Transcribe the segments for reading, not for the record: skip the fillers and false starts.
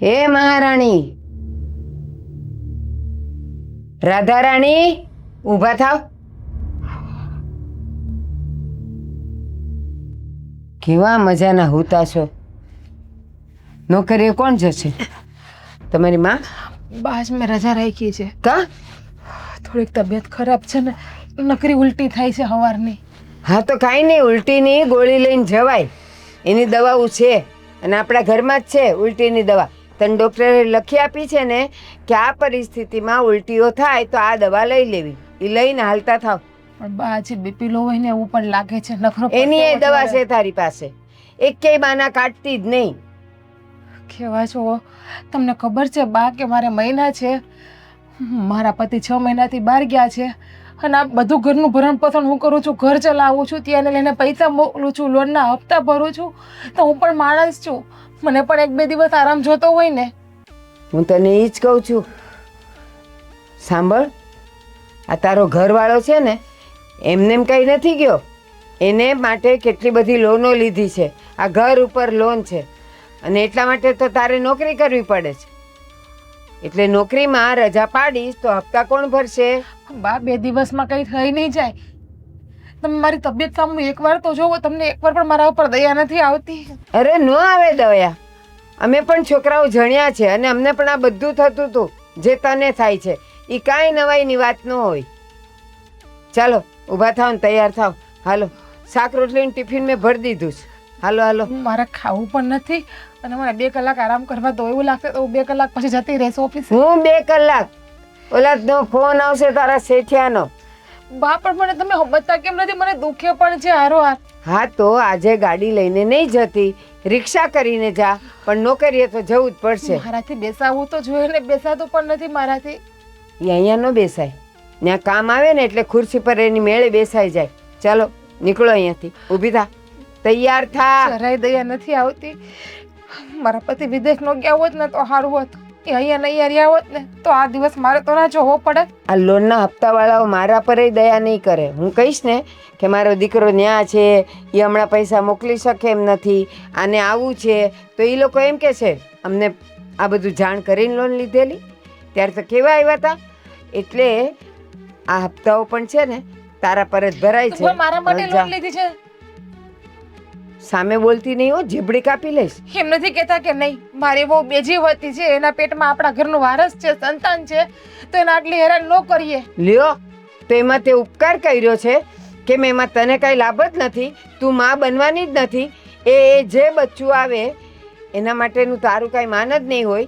હે મહારાણી, રાધા રાણી, ઊભા થાવ. કેવા મજાના હુતા છો. નોકરીએ કોણ જશે? તમારી માં? બાજ મેં રજા રાખી છે. કા? થોડીક તબિયત ખરાબ છે ને, નકરી ઉલટી થાય છે સવારની. હા તો કાંઈ નહીં, ઉલટીની ગોળી લઈને જવાય. એની દવાઓ છે અને આપણા ઘરમાં જ છે ઉલટીની દવા. તને ડૉક્ટરે લખી આપી છે ને કે આ પરિસ્થિતિમાં ઉલટીઓ થાય તો આ દવા લઈ લેવી. એ લઈને હાલતા થાવ. પણ બાજી બીપી લો હોય ને એવું પણ લાગે છે. નખરો એની એ દવા છે તારી પાસે. એકેય બાના કાઢતી જ નહીં. કેવા છો તમને ખબર છે બા કે મારે મહિના છે, મારા પતિ 6 મહિનાથી બહાર ગયા છે અને આ બધું ઘરનું ભરણ પોષણ હું કરું છું, ઘર ચલાવું છું, ત્યાં લઈને પૈસા મોકલું છું, લોનના હપ્તા ભરું છું. તો હું પણ માણસ છું, મને પણ 1-2 દિવસ આરામ જોતો હોય ને. હું તને એ જ કહું છું. સાંભળ, આ તારો ઘરવાળો છે ને એમને એમ કંઈ નથી ગયો. એને માટે કેટલી બધી લોનો લીધી છે. આ ઘર ઉપર લોન છે અને એટલા માટે તો તારે નોકરી કરવી પડે છે. એટલે નોકરીમાં રજા પાડીશ તો હપ્તા કોણ ભરશે? બા 2 દિવસમાં કંઈ થઈ નહીં જાય. તમે મારી તબિયત સામે એકવાર તો જોવો, તમને એકવાર પણ મારા ઉપર દયા નથી આવતી. અરે ન આવે દયા. અમે પણ છોકરાઓ જણ્યા છે અને અમને પણ આ બધું થતું હતું જે તને થાય છે. એ કાંઈ નવાઈની વાત ન હોય. ચાલો ઊભા થાવ ને તૈયાર થાવ. હાલો, શાક રોટલીનું ટિફિન મેં ભરી દીધું છે. હાલો હાલો. મારે ખાવું પણ નથી અને મને 2 કલાક આરામ કરવા તો એવું લાગશે તો 2 કલાક પછી જતી રહેશે ઓફિસ. હું 2 કલાક? ઓલાનો ફોન આવશે તારા શેઠિયાનો. બા પણ મને તમે સમજતા કેમ નથી? મને દુખે પણ છે હારો. હા તો આજે ગાડી લઈને નહીં જતી, રિક્ષા કરીને જા, પણ નોકરીએ તો જવું જ પડશે. મારાથી બેસાવું તો જોઈએ ને, બેસાતું પણ નથી મારાથી. એ અહીંયા ન બેસાય. ત્યાં કામ આવે ને એટલે ખુરશી પર એની મેળે બેસાઈ જાય. ચાલો નીકળો અહીંયાથી. ઊભી થા, તૈયાર થા. જરાય દયા નથી આવતી. મારા પતિ વિદેશ નો ગયા હોત ને તો સારું હોત. એ અહીંયા નહીં રહ્યા હોત ને તો આ દિવસ મારે તો ના જોવો પડે. આ લોનના હપ્તાવાળાઓ મારા પર દયા નહીં કરે. હું કહીશ ને કે મારો દીકરો ન્યા છે, એ હમણાં પૈસા મોકલી શકે એમ નથી, આને આવું છે, તો એ લોકો એમ કે છે અમને આ બધું જાણ કરીને લોન લીધેલી. ત્યારે તો કેવા આવ્યા હતા. એટલે આ હપ્તાઓ પણ છે ને તારા પર જ ભરાય છે. મારા માટે લોન લીધી છે. સામે બોલતી નહીં હો, જીબડી કાપી લઈશ. એમ નથી કહેતા કે નહીં, મારી બહુ બેજીવતી છે, એના પેટમાં આપણા ઘરનું વારસ છે, સંતાન છે, તો એને આટલી હેરાન ન કરીએ. લ્યો, તો એમાં તે ઉપકાર કર્યો છે કે એમાં તને કાંઈ લાભ જ નથી, તું માં બનવાની જ નથી. એ જે બચ્ચું આવે એના માટેનું તારું કાંઈ માન જ નહીં હોય.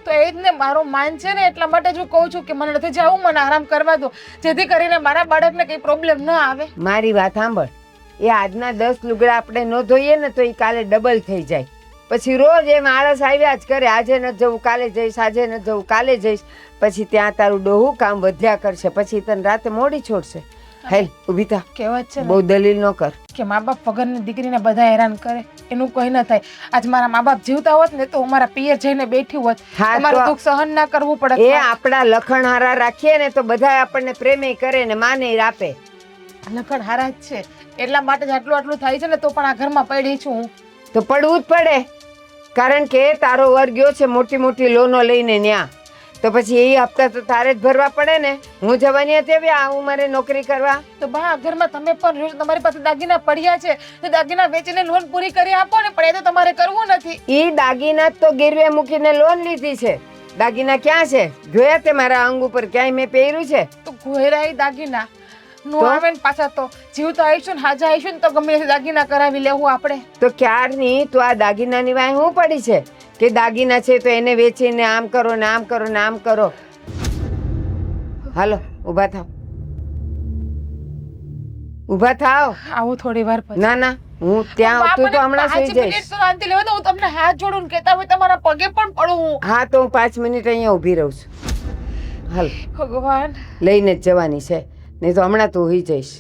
તો એ જ ને, મારું માન છે ને, એટલા માટે જ હું કહું છું કે મને નથી જવું, મને આરામ કરવા દો, જેથી કરીને મારા બાળકને કંઈ પ્રોબ્લેમ ન આવે. મારી વાત સાંભળ. એ આજના 10 લુગડા આપણે ન ધોઈએ ને તો એ કાલે ડબલ થઈ જાય. પછી રોજ એમ આળસ આવ્યા જ કરે. આજે ન જવું, કાલે જઈશ, આજે ન જવું, કાલે જઈશ. પછી ત્યાં તારું ડોહું કામ વધ્યા કરશે. પછી તને રાતે મોડી છોડશે. હેલ, ઊભી થા. કહેવત છે ને બહુ દલીલ ન કર કે મા બાપ વગરની દીકરીને બધા હેરાન કરે, એનું કંઈ ન થાય. આજ મારા મા બાપ જીવતા હોત ને તો હું મારા પિયર જઈને બેઠી હોત. હા, મારું દુઃખ સહન ના કરવું પડે. એ આપણા લખણ હારા રાખીએ ને તો બધા આપણને પ્રેમે કરે ને માને આપે. લખણ હારા જ છે, એટલા માટે જ આટલું થાય છે ને, તો પણ આ ઘરમાં પડી છું હું. તો પડવું જ પડે, કારણ કે તારો વર ગયો છે મોટી મોટી લોનો લઈને ન્યા. તો પછી એ હપ્તા તો તારે જ ભરવા પડે ને. હું જવાની હતી આ ઉંમરે નોકરી કરવા. તો બા આ ઘરમાં તમે પણ રહ્યો છો, તમારી પાસે દાગીના પડ્યા છે, તો દાગીના વેચીને લોન પૂરી કરી આપો ને. પણ એ તો તમારે કરવું નથી. એ દાગીના તો ગીરવે મૂકીને લોન લીધી છે. દાગીના ક્યાં છે? જોયા તે મારા અંગ ઉપર ક્યાંય મેં પહેર્યું છે? તો ઘોયરાય દાગીના નો આવે ને પાછા તો જીવતા આવીશું ને હાજા આવીશું ને તો ગમે તે દાગીના કરાવી લેવું આપણે. તો ક્યારની તું આ દાગીનાની વાય હું પડી છે કે દાગીના છે તો એને વેચીને આમ કરો ને આમ કરો ને આમ કરો. હાલો ઊભા થાવ, ઊભા થાવ. આવું થોડી વાર પછી. ના ના, હું ત્યાં આવતું તો હમણાં સુઈ જઈશ. શાંતિ લેવો તો હું તમને હાથ જોડું કહેતા હોય તમારા પગે પણ પડું. હા તો હું 5 મિનિટ અહીંયા ઊભી રહું છું. હાલ, ભગવાન લઈને જ જવાની છે, નહીં તો હમણાં તું હોઈ જઈશ.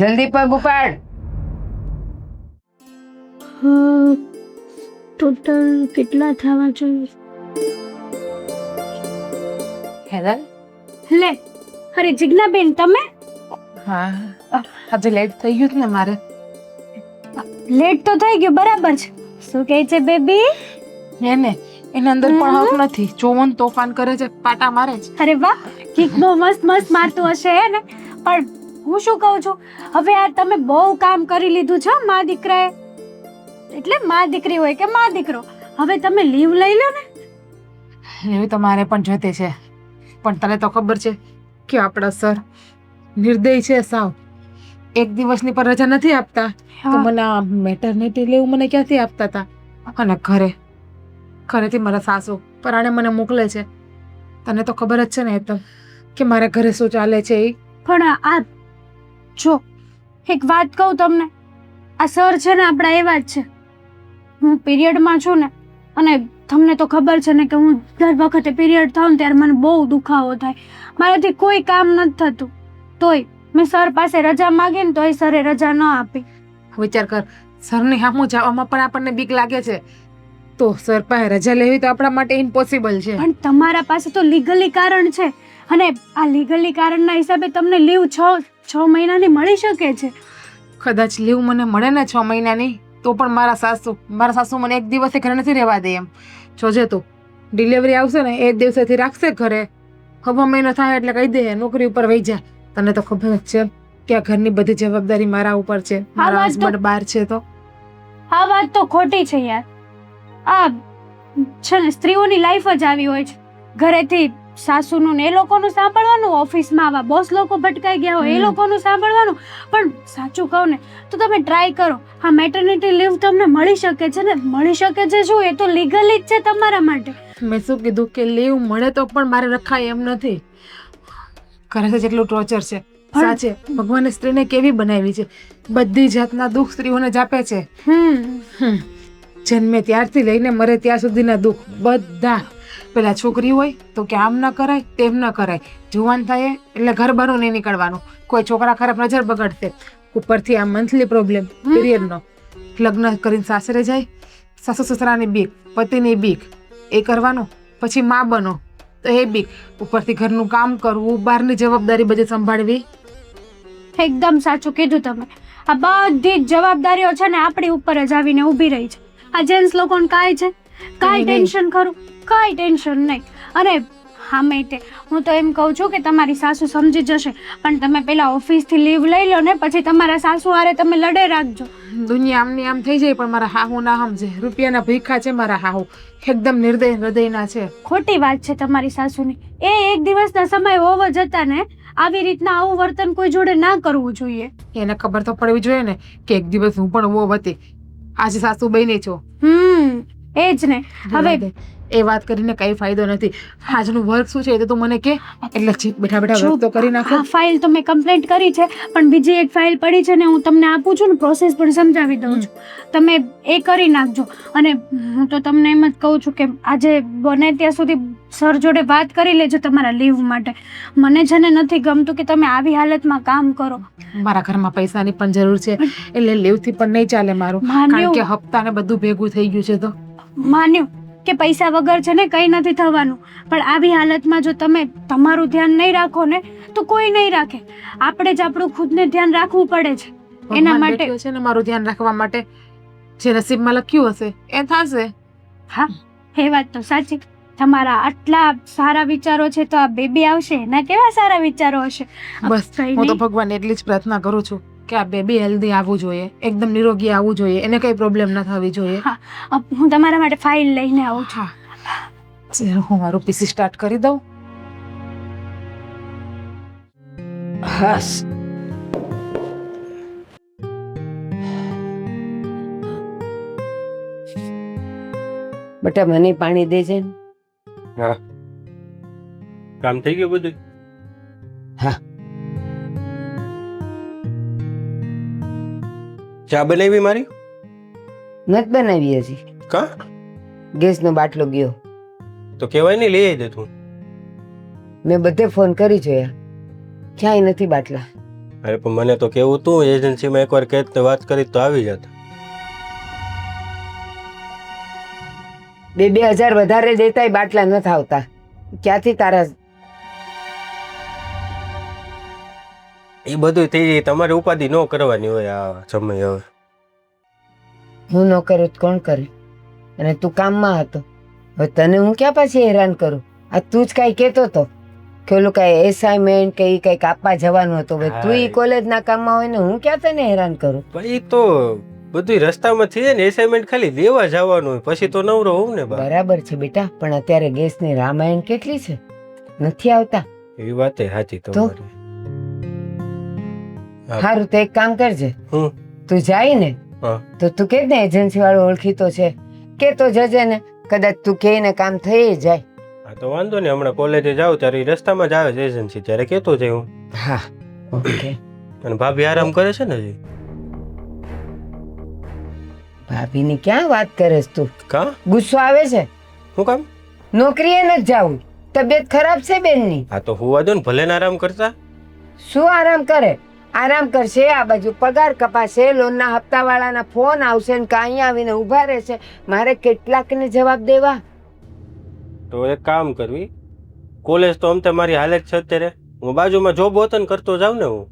જલ્દી પગ ઉપાડ. ટોટલ કેટલા થવા જોઈએ? હેદલ. લે અરે જિજ્ઞાબેન તમે હા આજે લેટ થઈ ગયું ને મારે. લેટ તો થઈ ગયું બરાબર છે. શું કહે છે બેબી? એને એના અંદર પણ હક નથી. જોવન તોફાન કરે છે, પાટા મારે છે. અરે વાહ કિક બહુ મસ્ત મસ્ત મારતું હશે હે ને. પણ હું શું કહું છું, હવે આ તમે બહુ કામ કરી લીધું છે મા દીકરાએ. એટલે મા દીકરી હોય કે મા દીકરો, હવે તમે લીવ લઈ લો ને. એવી તો મારે પણ જોતે છે, પણ તને તો ખબર છે કે આપણા સર નિર્દય છે સાવ. એક દિવસની પર રજા નથી આપતા. તો મને આ મેટર્નિટી લીવ મને ક્યાંથી આપતા હતા? અને ઘરેથી મારા સાસુ પરાણે મને મોકલે છે. તને તો ખબર જ છે ને એ તો કે મારા ઘરે શું ચાલે છે એ. પણ આ જો એક વાત કહું તમને, આ સર છે ને આપણા એવા જ છે. હું પીરિયડમાં છું ને, અને તમને તો ખબર છે ને કે હું દર વખતે પીરિયડ થાઉં ને ત્યારે મને બહુ દુખાવો થાય. મારાથી કોઈ કામ નથી થતું. તોય મેં સર પાસે રજા માંગી ને તોય સરે રજા ન આપી. વિચાર કર, સરની સામું જવામાં પણ આપણને બીક લાગે છે, તો સર પાસે રજા લેવી તો આપણા માટે ઇમ્પોસિબલ છે. પણ તમારા પાસે તો લીગલી કારણ છે, અને આ લીગલી કારણના હિસાબે તમને લીવ 6 મહિનાની મળી શકે છે. કદાચ લીવ મને મળે ને 6 મહિનાની, તો પણ મારા સાસુ મને એક દિવસે ઘરે નથી રહેવા દે. એમ જોજે તું, ડિલિવરી આવશે ને એ દિવસેથી રાખશે ઘરે. હવે મહિનો થાય એટલે કહી દે નોકરી ઉપર વહી જા. તને તો ખબર જ છે કે આ ઘરની બધી જવાબદારી મારા ઉપર છે. મારા હસબન્ડ બહાર છે તો. આ વાત તો ખોટી છે યાર. આ છે ને સ્ત્રીઓની લાઈફ જ આવી હોય છે. ઘરેથી સાસુનું ને એ લોકોનું સાંભળવાનું, ઓફિસમાં આવા બોસ લોકો ભટકાઈ ગયા હોય એ લોકોનું સાંભળવાનું. પણ સાચું કહું ને તો તમે ટ્રાય કરો, આ મેટર્નિટી લીવ તમને મળી શકે છે ને. મળી શકે છે શું, એ તો લીગલી જ છે તમારા માટે. મેં શું કીધું કે લીવ મળે તો પણ મારે રખાય એમ નથી. ઘરે જેટલું ટોર્ચર છે સાચે ભગવાને સ્ત્રીને કેવી બનાવી છે. બધી જાતના દુઃખ સ્ત્રીઓને જ આપે છે. જન્મે ત્યારથી લઈને મરે ત્યાં સુધીના દુઃખ બધા. પેલા છોકરી હોય તો કે આમ ન કરાય તેમ ન કરાય, જુવાન થાય એટલે ઘર બહાર નહીં નીકળવાનું, કોઈ છોકરા ખરાબ નજર બગડશે, ઉપરથી આ મંથલી પ્રોબ્લેમ પીરિયડનો. લગ્ન કરીને સાસરે જાય, સાસુ સસરાની બીક, પતિની બીક, એ કરવાનું. પછી મા બનો તો એ બીક, ઉપરથી ઘરનું કામ કરવું, બહારની જવાબદારી બધી સંભાળવી. એકદમ સાચું કીધું તમે. આ બધી જ જવાબદારીઓ છે ને આપણી ઉપર જ આવીને ઊભી રહી છે. આ જેન્ટ્સ લોકોને કાંઈ છે, કાંઈ ટેન્શન ખરું, કાંઈ ટેન્શન નહીં. અને હામે તે હું તો એમ કહું છું કે તમારી સાસુ સમજી જશે, પણ તમે પેલા ઓફિસથી લીવ લઈ લો ને, પછી તમારા સાસુ હારે તમે લડે રાખજો. દુનિયા આમની આમ થઈ જાય પણ મારા હાહુ ના સમજે. રૂપિયાના ભીખા છે મારા હાહુ, એકદમ નિર્દય હૃદયના છે. ખોટી વાત છે તમારી સાસુની. એ એક દિવસના સમય હોવા જતા ને આવી રીતના આવું વર્તન કોઈ જોડે ના કરવું જોઈએ. એને ખબર તો પડવી જોઈએ ને કે એક દિવસ હું પણ વહુ હતી, આજે સાસુ બની છો. એ જ ને. હવે એ વાત કરીને કઈ ફાયદો નથી. આજનું વર્ક શું છે એ તો તું મને કે, એટલે બેઠા બેઠા વર્ક તો કરી નાખો. આ ફાઇલ તો મેં કમ્પ્લીટ કરી છે, પણ બીજી એક ફાઇલ પડી છે ને, હું તમને આપું છું ને, પ્રોસેસ પણ સમજાવી દઉં છું. તમે એ કરી નાખજો. અને હું તો તમને એમ જ કહું છું કે આજે બને ત્યાં સુધી સર જોડે વાત કરી લેજો તમારા લીવ માટે. મને છે ને નથી ગમતું કે તમે આવી હાલતમાં કામ કરો. મારા ઘરમાં પૈસાની પણ જરૂર છે, એટલે લીવથી પણ નહીં ચાલે મારું, કારણ કે હપ્તા ને બધું ભેગું થઈ ગયું છે. તો માન્યું કે પૈસા વગર છે ને કંઈ નથી થવાનું, પણ આવી હાલતમાં જો તમે તમારું ધ્યાન નહીં રાખો ને તો કોઈ નહીં રાખે. આપણે જ આપણું ખુદને ધ્યાન રાખવું પડે છે. એના માટે છે ને મારું ધ્યાન રાખવા માટે જે નસીબમાં લખ્યું હશે એ થશે. હા, એ વાત તો સાચી. તમારા આટલા સારા વિચારો છે તો આ બેબી આવશે એના કેવા સારા વિચારો હશે. બસ હું તો ભગવાન એટલી જ પ્રાર્થના કરું છું કે આ બેબી હેલ્ધી આવવું જોઈએ, એકદમ નિરોગી આવવું જોઈએ, એને કઈ પ્રોબ્લેમ ન થવી જોઈએ. હા, હું તમારા માટે ફાઇલ લઈને આવું છું. હું મારું પીસી સ્ટાર્ટ કરી દઉં. હાસ બેટા, મને પાણી દેજે ને. હા, કામ થઈ ગયું બધું? હા. ચા બનાવી મારી? નથી બનાવી હજી. કા? ગેસનો બાટલો ગયો. તો કહેવાય નહીં, લઈ આવી દે તું. મેં બધે ફોન કરી જોયા, ક્યાંય નથી બાટલા. અરે પણ મને તો કેવું તું, એજન્સીમાં એકવાર કહેત ને વાત કરી તો આવી જાત. 2,000 વધારે દેતાય બાટલા નથી આવતા. ક્યાંથી તારા એ બધું થઈ જાય, તમારે ઉપાધિ ન કરવાની હોય આ સમય હવે. હું ન કરું તો કોણ કરે? અને તું કામમાં હતો, હવે તને હું ક્યાં પાછી હેરાન કરું? આ તું જ કાંઈ કહેતો હતો કે ઓલું કાંઈ એસાઇનમેન્ટ કે એ કંઈક આપવા જવાનું હતું. હવે તું એ કોલેજના કામમાં હોય ને હું ક્યાં તને હેરાન કરું? ભાઈ તો બધું રસ્તામાં થઈ જાય ને, એસાઇનમેન્ટ ખાલી લેવા જવાનું હોય, પછી તો નવરો હોઉં ને બા. બરાબર છે બેટા, પણ અત્યારે ગેસની રામાયણ કેટલી છે, નથી આવતા. એ વાત સાચી તમારી. હા. સારું તો એક કામ કરજે, હું તું જાય ને હા તો તું કે ને એજન્સી વાળો ઓળખીતો છે, કે તો જજે ને, કદાચ તું કે ને કામ થઈ જાય. હા તો વાંધો નહીં, હમણાં કોલેજે જાઉં ત્યારે ઈ રસ્તામાં જ આવે છે એજન્સી, ત્યારે કહેતો જાય હું. હા ઓકે. અને ભાભી આરામ કરે છે ને હજી? ભાભીની ક્યાં વાત કરે છે તું? કા ગુસ્સો આવે છે? શું કામ? નોકરીએ નથી જાવું, તબિયત ખરાબ છે બેનની. હા તો હુવા દો ને, ભલે ને આરામ કરતા. શું આરામ કરે? આરામ કરશે, આ બાજુ પગાર કપાશે, લોનના હપ્તાવાળાના ફોન આવશે ને કાંઈ આવીને ઊભા રહેશે. મારે કેટલાકને જવાબ દેવા? તો એક કામ કરવી, કોલેજ તો આમ મારી હાલત છે અત્યારે, હું બાજુમાં જોબ વતન કરતો જાઉં ને હું.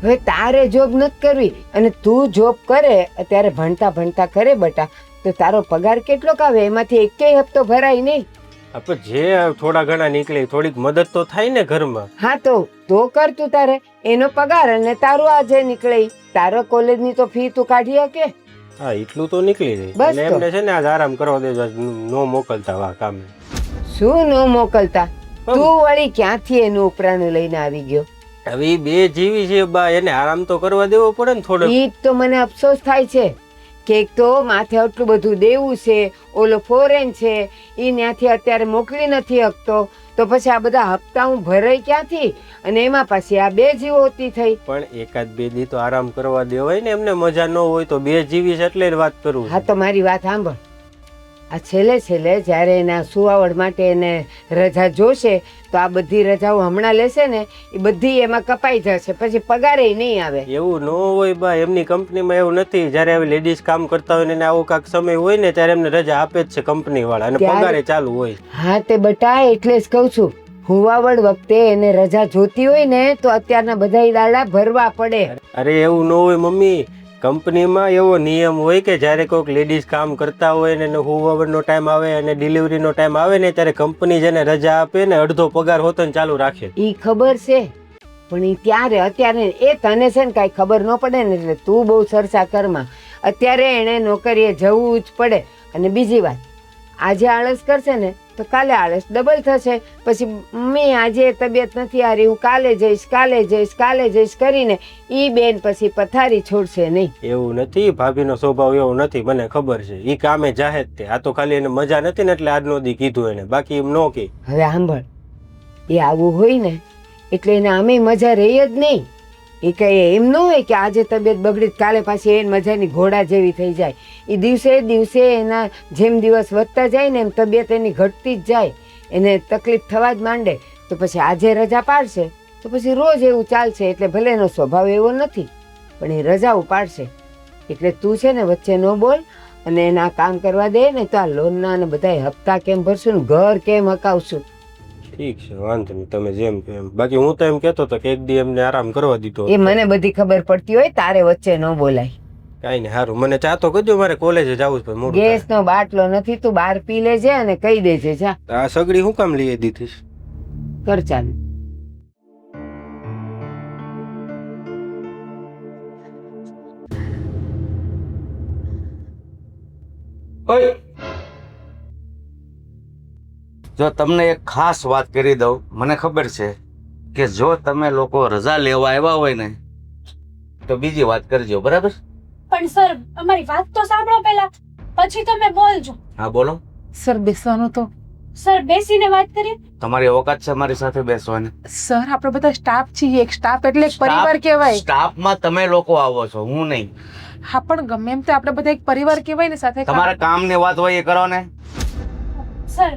હવે તારે જોબ નથી કરવી, અને તું જોબ કરે અત્યારે ભણતા ભણતા કરે બટા, તો તારો પગાર કેટલોક આવે? એમાંથી એકેય હપ્તો ભરાય નહીં. આપણે જે થોડા ઘણા નીકળે થોડીક મદદ તો થાય ને ઘરમાં. હા તો કર તું તારે, એનો પગાર અને તારું આ જે નીકળે ઈ. તારો કોલેજની તો ફી તું કાઢી શકે? હા એટલું તો નીકળી જાય. બસ અને તો. એમને છે ને આજ આરામ કરવા દેજો, આજ નો મોકલતા વા કામે. શું ન મોકલતા? તું વળી ક્યાંથી એનું ઉપરાણું લઈને આવી ગયો? હવે ઈ બે જીવી છે બા, એને આરામ તો કરવા દેવો પડે ને થોડો. ઈ જ તો મને અફસોસ થાય છે કે એક તો માથે આટલું બધું દેવું છે, ઓલો ફોરેન છે, ઈ ત્યાંથી અત્યારે મોકલી નથી શકતો, તો પછી આ બધા હપ્તા હું ભરાઈ ક્યાંથી? અને એમાં પાછી આ બે જીવોતી થઈ. પણ એકાદ બે દી તો આરામ કરવા દેવાય ને, એમને મજા ન હોય તો. બે જીવી છે એટલે જ વાત કરું છું. હા તો મારી વાત સાંભળ, આ છેલ્લે જ્યારે એના સુવાવડ માટે એને રજા જોશે, તો આ બધી રજાઓ હમણાં લેશે ને એ બધી એમાં કપાઈ જશે, પછી પગારે નહીં આવે. એવું ન હોય બા, એમની કંપનીમાં એવું નથી. જ્યારે આવી લેડીઝ કામ કરતા હોય ને આવો કાંક સમય હોય ને ત્યારે એમને રજા આપે જ છે કંપની વાળા, અને પગારે ચાલુ હોય. હા તે બટા, એટલે જ કહું છું, હુવાવડ વખતે એને રજા જોતી હોય ને તો અત્યારના બધા દાડા ભરવા પડે. અરે એવું ન હોય મમ્મી, કંપનીમાં એવો નિયમ હોય કે જ્યારે કોઈક લેડીઝ કામ કરતા હોય ને હુવાવડનો ટાઈમ આવે અને ડિલિવરીનો ટાઈમ આવે ને ત્યારે કંપની જેને રજા આપે ને અડધો પગાર હોતન ચાલુ રાખે. ઈ ખબર છે, પણ ઈ ત્યારે અત્યારે એ તને છે ને કાંઈ ખબર ન પડે ને, એટલે તું બહુ સરસા કરમાં. અત્યારે એણે નોકરીએ જવું જ પડે. અને બીજી વાત, આજે આળસ કરશે ને તો કાલે આળસ ડબલ થશે. પછી મેં આજે તબિયત નથી હારી, હું કાલે જઈશ કરીને ઈ બેન પછી પથારી છોડશે નહીં. એવું નથી, ભાભીનો સ્વભાવ એવો નથી, મને ખબર છે. ઈ કામે જાહે જ તે. આ તો ખાલી એને મજા નથી ને એટલે આજનો દી કીધું એને, બાકી એમ નો કે. હવે સાંભળ, એ આવું હોય ને એટલે એને આમે મજા રહી જ નહીં. એ કઈ એમ ન હોય કે આજે તબિયત બગડી કાલે પાછી એને મજાની ઘોડા જેવી થઈ જાય. એ દિવસે એના જેમ દિવસ વધતા જાય ને એમ તબિયત એની ઘટતી જ જાય, એને તકલીફ થવા જ માંડે. તો પછી આજે રજા પાડશે તો પછી રોજ એવું ચાલશે. એટલે ભલે એનો સ્વભાવ એવો નથી, પણ એ રજાઓ પાડશે. એટલે તું છે ને વચ્ચે ન બોલ, અને એના કામ કરવા દે ને તો આ લોનના અને બધા હપ્તા કેમ ભરશું ને ઘર કેમ હકાવશું? ઠીક છે, વાંધો નહીં, તમે જેમ કહો એમ. બાકી હું તો એમ કહેતો હતો કે એક દી એમને આરામ કરવા દીધો. એ મને બધી ખબર પડતી હોય, તારે વચ્ચે ન બોલાય. કાંઈ નહીં, સારું. મને ચા તો કરજો, મારે કોલેજે જવું છે. મોડું થાય. ગેસનો બાટલો નથી, તું બહાર પી લેજે અને કહી દેજે. જા આ સગડી હું કામ લઈ દીધી? કર ચાલુ. ઓય, જો તમને એક ખાસ વાત કરી દઉં, મને ખબર છે કે જો તમે લોકો રજા લેવા આવ્યા હોય ને તો બીજી વાત કરજો, બરાબર? પણ સર અમારી વાત તો સાંભળો પહેલા, પછી તમે બોલજો. હા બોલો. સર બેસવાનું તો. સર બેસીને વાત કરીએ. તમારી ઓકાત છે મારી સાથે બેસવાની? સર આપણે બધા સ્ટાફ છીએ, એક સ્ટાફ એટલે એક પરિવાર કહેવાય. સ્ટાફમાં તમે લોકો આવો છો, હું નહીં. હા પણ ગમે એમ તો આપણે બધા એક પરિવાર કહેવાય ને સાથે. તમારા કામની વાત હોય એ કરો ને. સર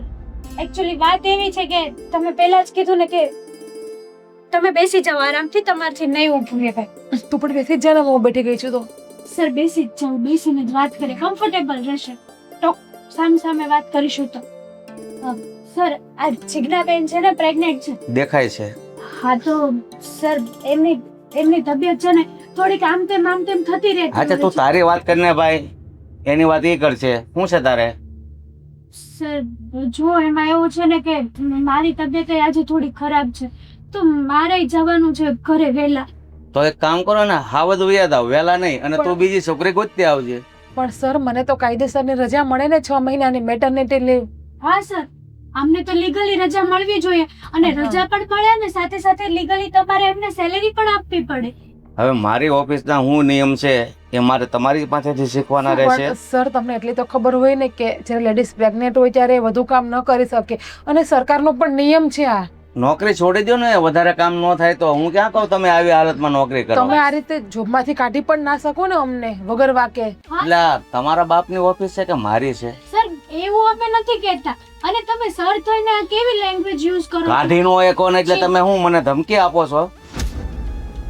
એકચ્યુઅલી વાત એવી છે કે તમે પહેલા જ કીધું ને કે તમે બેસી જાઓ આરામથી, તમારથી નહીં ઊભું રહેવાય. તું પણ બેસી જ જા ને, હું બેઠી ગઈ છું તો. સર બેસી જ જાઓ, બેસીને જ વાત કરીએ, કમ્ફર્ટેબલ રહેશે. તો સામે વાત કરીશું તો. સર આ જિજ્ઞાબેન છે ને પ્રેગ્નેન્ટ છે. દેખાય છે. હા તો સર એમની તબિયત છે ને થોડીક આમ તેમ થતી રહેતી હા, તું તારી વાત કરીને ભાઈ, એની વાત એ કરશે. શું છે તારે? સર જો એમાં એવું છે ને કે મારી તબિયત આજે થોડી ખરાબ છે તો મારે જવાનું છે ઘરે વહેલા. તો એક કામ કરો ને, હા બધું યાદ આવ, વહેલા નહીં, અને તું બીજી છોકરી ગોતતી આવજે. પણ સર મને તો કાયદેસરની રજા મળે ને 6 મહિનાની મેટર્નિટી લીવ. હા સર, અમને તો લીગલી રજા મળવી જોઈએ અને રજા પણ મળે ને સાથે સાથે લીગલી તમારે એમને સેલેરી પણ આપવી પડે. હવે મારી ઓફિસના શું નિયમ છે એ મારે તમારી પાસેથી શીખવાના રહેશે. પણ સર તમને એટલી તો ખબર હોય ને કે જ્યારે લેડીઝ પ્રેગ્નેન્ટ હોય ત્યારે એ વધુ કામ ન કરી શકે અને સરકારનો પણ નિયમ છે આ. નોકરી છોડી દો ને, વધારે કામ ન થાય તો. હું ક્યાં કહું તમે આવી હાલતમાં નોકરી કરો. તમે આ રીતે જોબમાંથી કાઢી પણ ના શકો ને અમને વગર વાકે. એટલે આ તમારા બાપની ઓફિસ છે કે મારી છે? સર એવું અમે નથી કહેતા. અને તમે સર થઈને આ કેવી લેંગ્વેજ યુઝ કરો છો? કાઢી નો એકો ને એટલે તમે હું મને ધમકી આપો છો?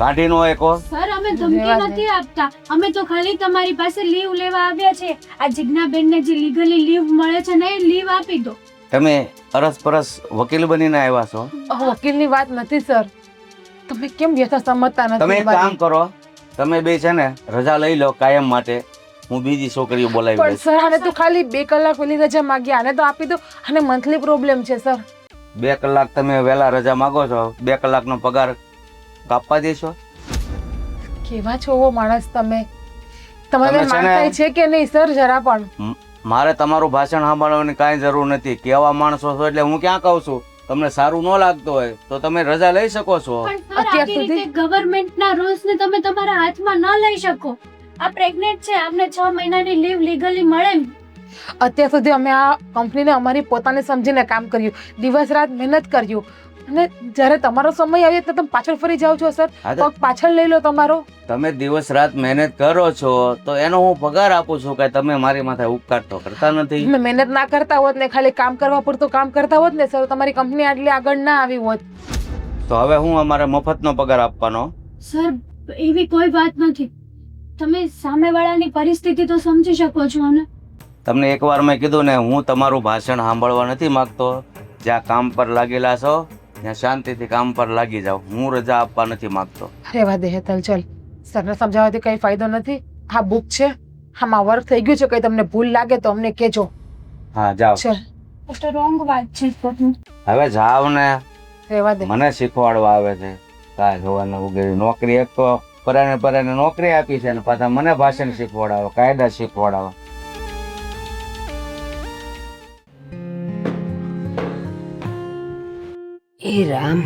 કાઢી નો એકો? સર અમે ધમકી નથી આપતા, અમે તો ખાલી તમારી પાસે લીવ લેવા આવ્યા છે. આ જિજ્ઞાબેનને જે લીગલી લીવ મળે છે ને એ લીવ આપી દો. તમે અરસપરસ વકીલ બનીને આવ્યા છો? વકીલની વાત નથી સર, તમે કેમ વ્યથા સમજતા તમે નથી. એક કામ કરો, તમે બે છે ને રજા લઈ લો કાયમ માટે. હું બીજી છોકરીઓ બોલાવી પણ લઈશ. સર આને તો ખાલી 2 કલાક વહેલી રજા માંગી, આને તો આપી દો. આને મંથલી પ્રોબ્લેમ છે સર. 2 કલાક તમે વહેલા રજા માંગો છો, 2 કલાકનો પગાર કાપવા દેશો? કેવા છો એવો માણસ તમે? તમારે તમે છે ને- માનતા છે કે નહીં સર જરા પણ? મારે તમારું ભાષણ સાંભળવાની કાંઈ જરૂર નથી. કેવા માણસો છો એટલે હું ક્યાં કહું છું. તમને સારું ન લાગતું હોય તો તમે રજા લઈ શકો છો. પણ સર અત્યાર આવી સુધી- રીતે ગવર્નમેન્ટના રૂલ્સ ને તમે તમારા હાથમાં ન લઈ શકો. આ પ્રેગ્નેન્ટ છે, અમને 6 મહિનાની લીવ લીગલી મળે. અત્યાર સુધી અમે આ કંપનીને અમારી પોતાને સમજીને કામ કર્યું, દિવસ રાત મહેનત કર્યું, અને જ્યારે તમારો સમય આવે તો તમે પાછળ ફરી જાઓ છો સર. હા તો- પગ પાછળ લઈ લો તમારો. તમે દિવસ રાત મહેનત કરો છો તો એનો હું પગાર આપું છું કે તમે મારી માથે ઉપકાર તો કરતા નથી. તમે મહેનત ના કરતા હોત ને ખાલી કામ કરવા પૂરતું કામ કરતા હોત ને સર, તમારી કંપની આટલી આગળ ના આવી હોત. તો હવે હું અમારે મફતનો પગાર આપવાનો? સર એવી કોઈ વાત નથી. તમે સામેવાળાની પરિસ્થિતિ તો સમજી શકો છો ને. તમને એકવાર મેં કીધું ને, હું તમારું ભાષણ સાંભળવા નથી માંગતો. જ્યાં કામ પર લાગેલા છો ત્યાં શાંતિથી કામ પર લાગી જાઓ. હું રજા આપવા નથી માંગતો. રેવા દે હેતલ, ચલ. સરને સમજાવવાથી કઈ ફાયદો નથી. આ બુક છે, આમાં વર્ક થઈ ગયું છે, કઈ તમને ભૂલ લાગે તો અમને કહેજો. હા જાઓ. ચલ એ તો રોંગ વાત છે સર. હવે જાઓ ને. રેવા દે. મને શીખવાડવા આવે છે કાંઈ જોવાનું વગેરે. નોકરી એક તો પરાને નોકરી આપી છે ને પાછા મને ભાષણ શીખવાડાવો, કાયદા શીખવાડાવો. એ રામ,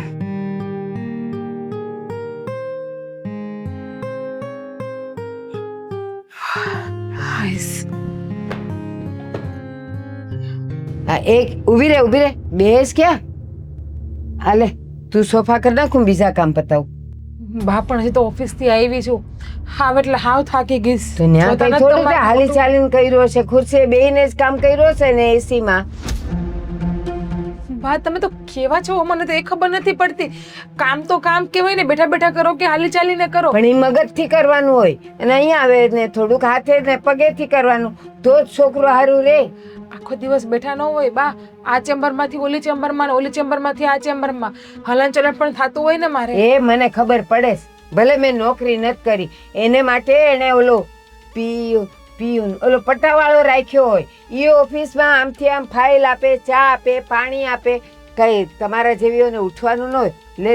આ એક ઊભી રે બેસ ક્યાં? હાલે તું સોફા કર નાખું, બીજા કામ પતાવું. બા પણ હજી તો ઓફિસ થી આવી છું. હાવ એટલે હાવ થાકી ગઈશ. તો ન્યા કઈ પોતાના થોડું તમારા હાલી ચાલીને કર્યો છે, ખુરશીએ બેહીને જ કામ કર્યો છે ને એસી માં. બા તમે તો કેવા છો મને તો એ ખબર નથી પડતી. કામ તો કામ કહેવાય ને, બેઠા બેઠા કરો કે હાલી ચાલીને કરો. પણ એ મગજથી કરવાનું હોય અને અહીંયા આવે ને થોડુંક હાથે ને પગેથી કરવાનું, તો જ છોકરો હારું રે. આખો દિવસ બેઠા ન હોય બા. આ ચેમ્બરમાંથી ઓલી ચેમ્બરમાં, ઓલી ચેમ્બરમાંથી આ ચેમ્બરમાં હલન ચલન પણ થતું હોય ને મારે. એ મને ખબર પડે છે. ભલે મેં નોકરી નથી કરી, એને માટે એને ઓલો પીયુન ઓલો પટ્ટાવાળો રાખ્યો હોય. એ ઓફિસમાં આમથી આમ ફાઇલ આપે, ચા આપે, પાણી આપે. કઈ તમારા જેવીઓને ઉઠવાનું ન હોય.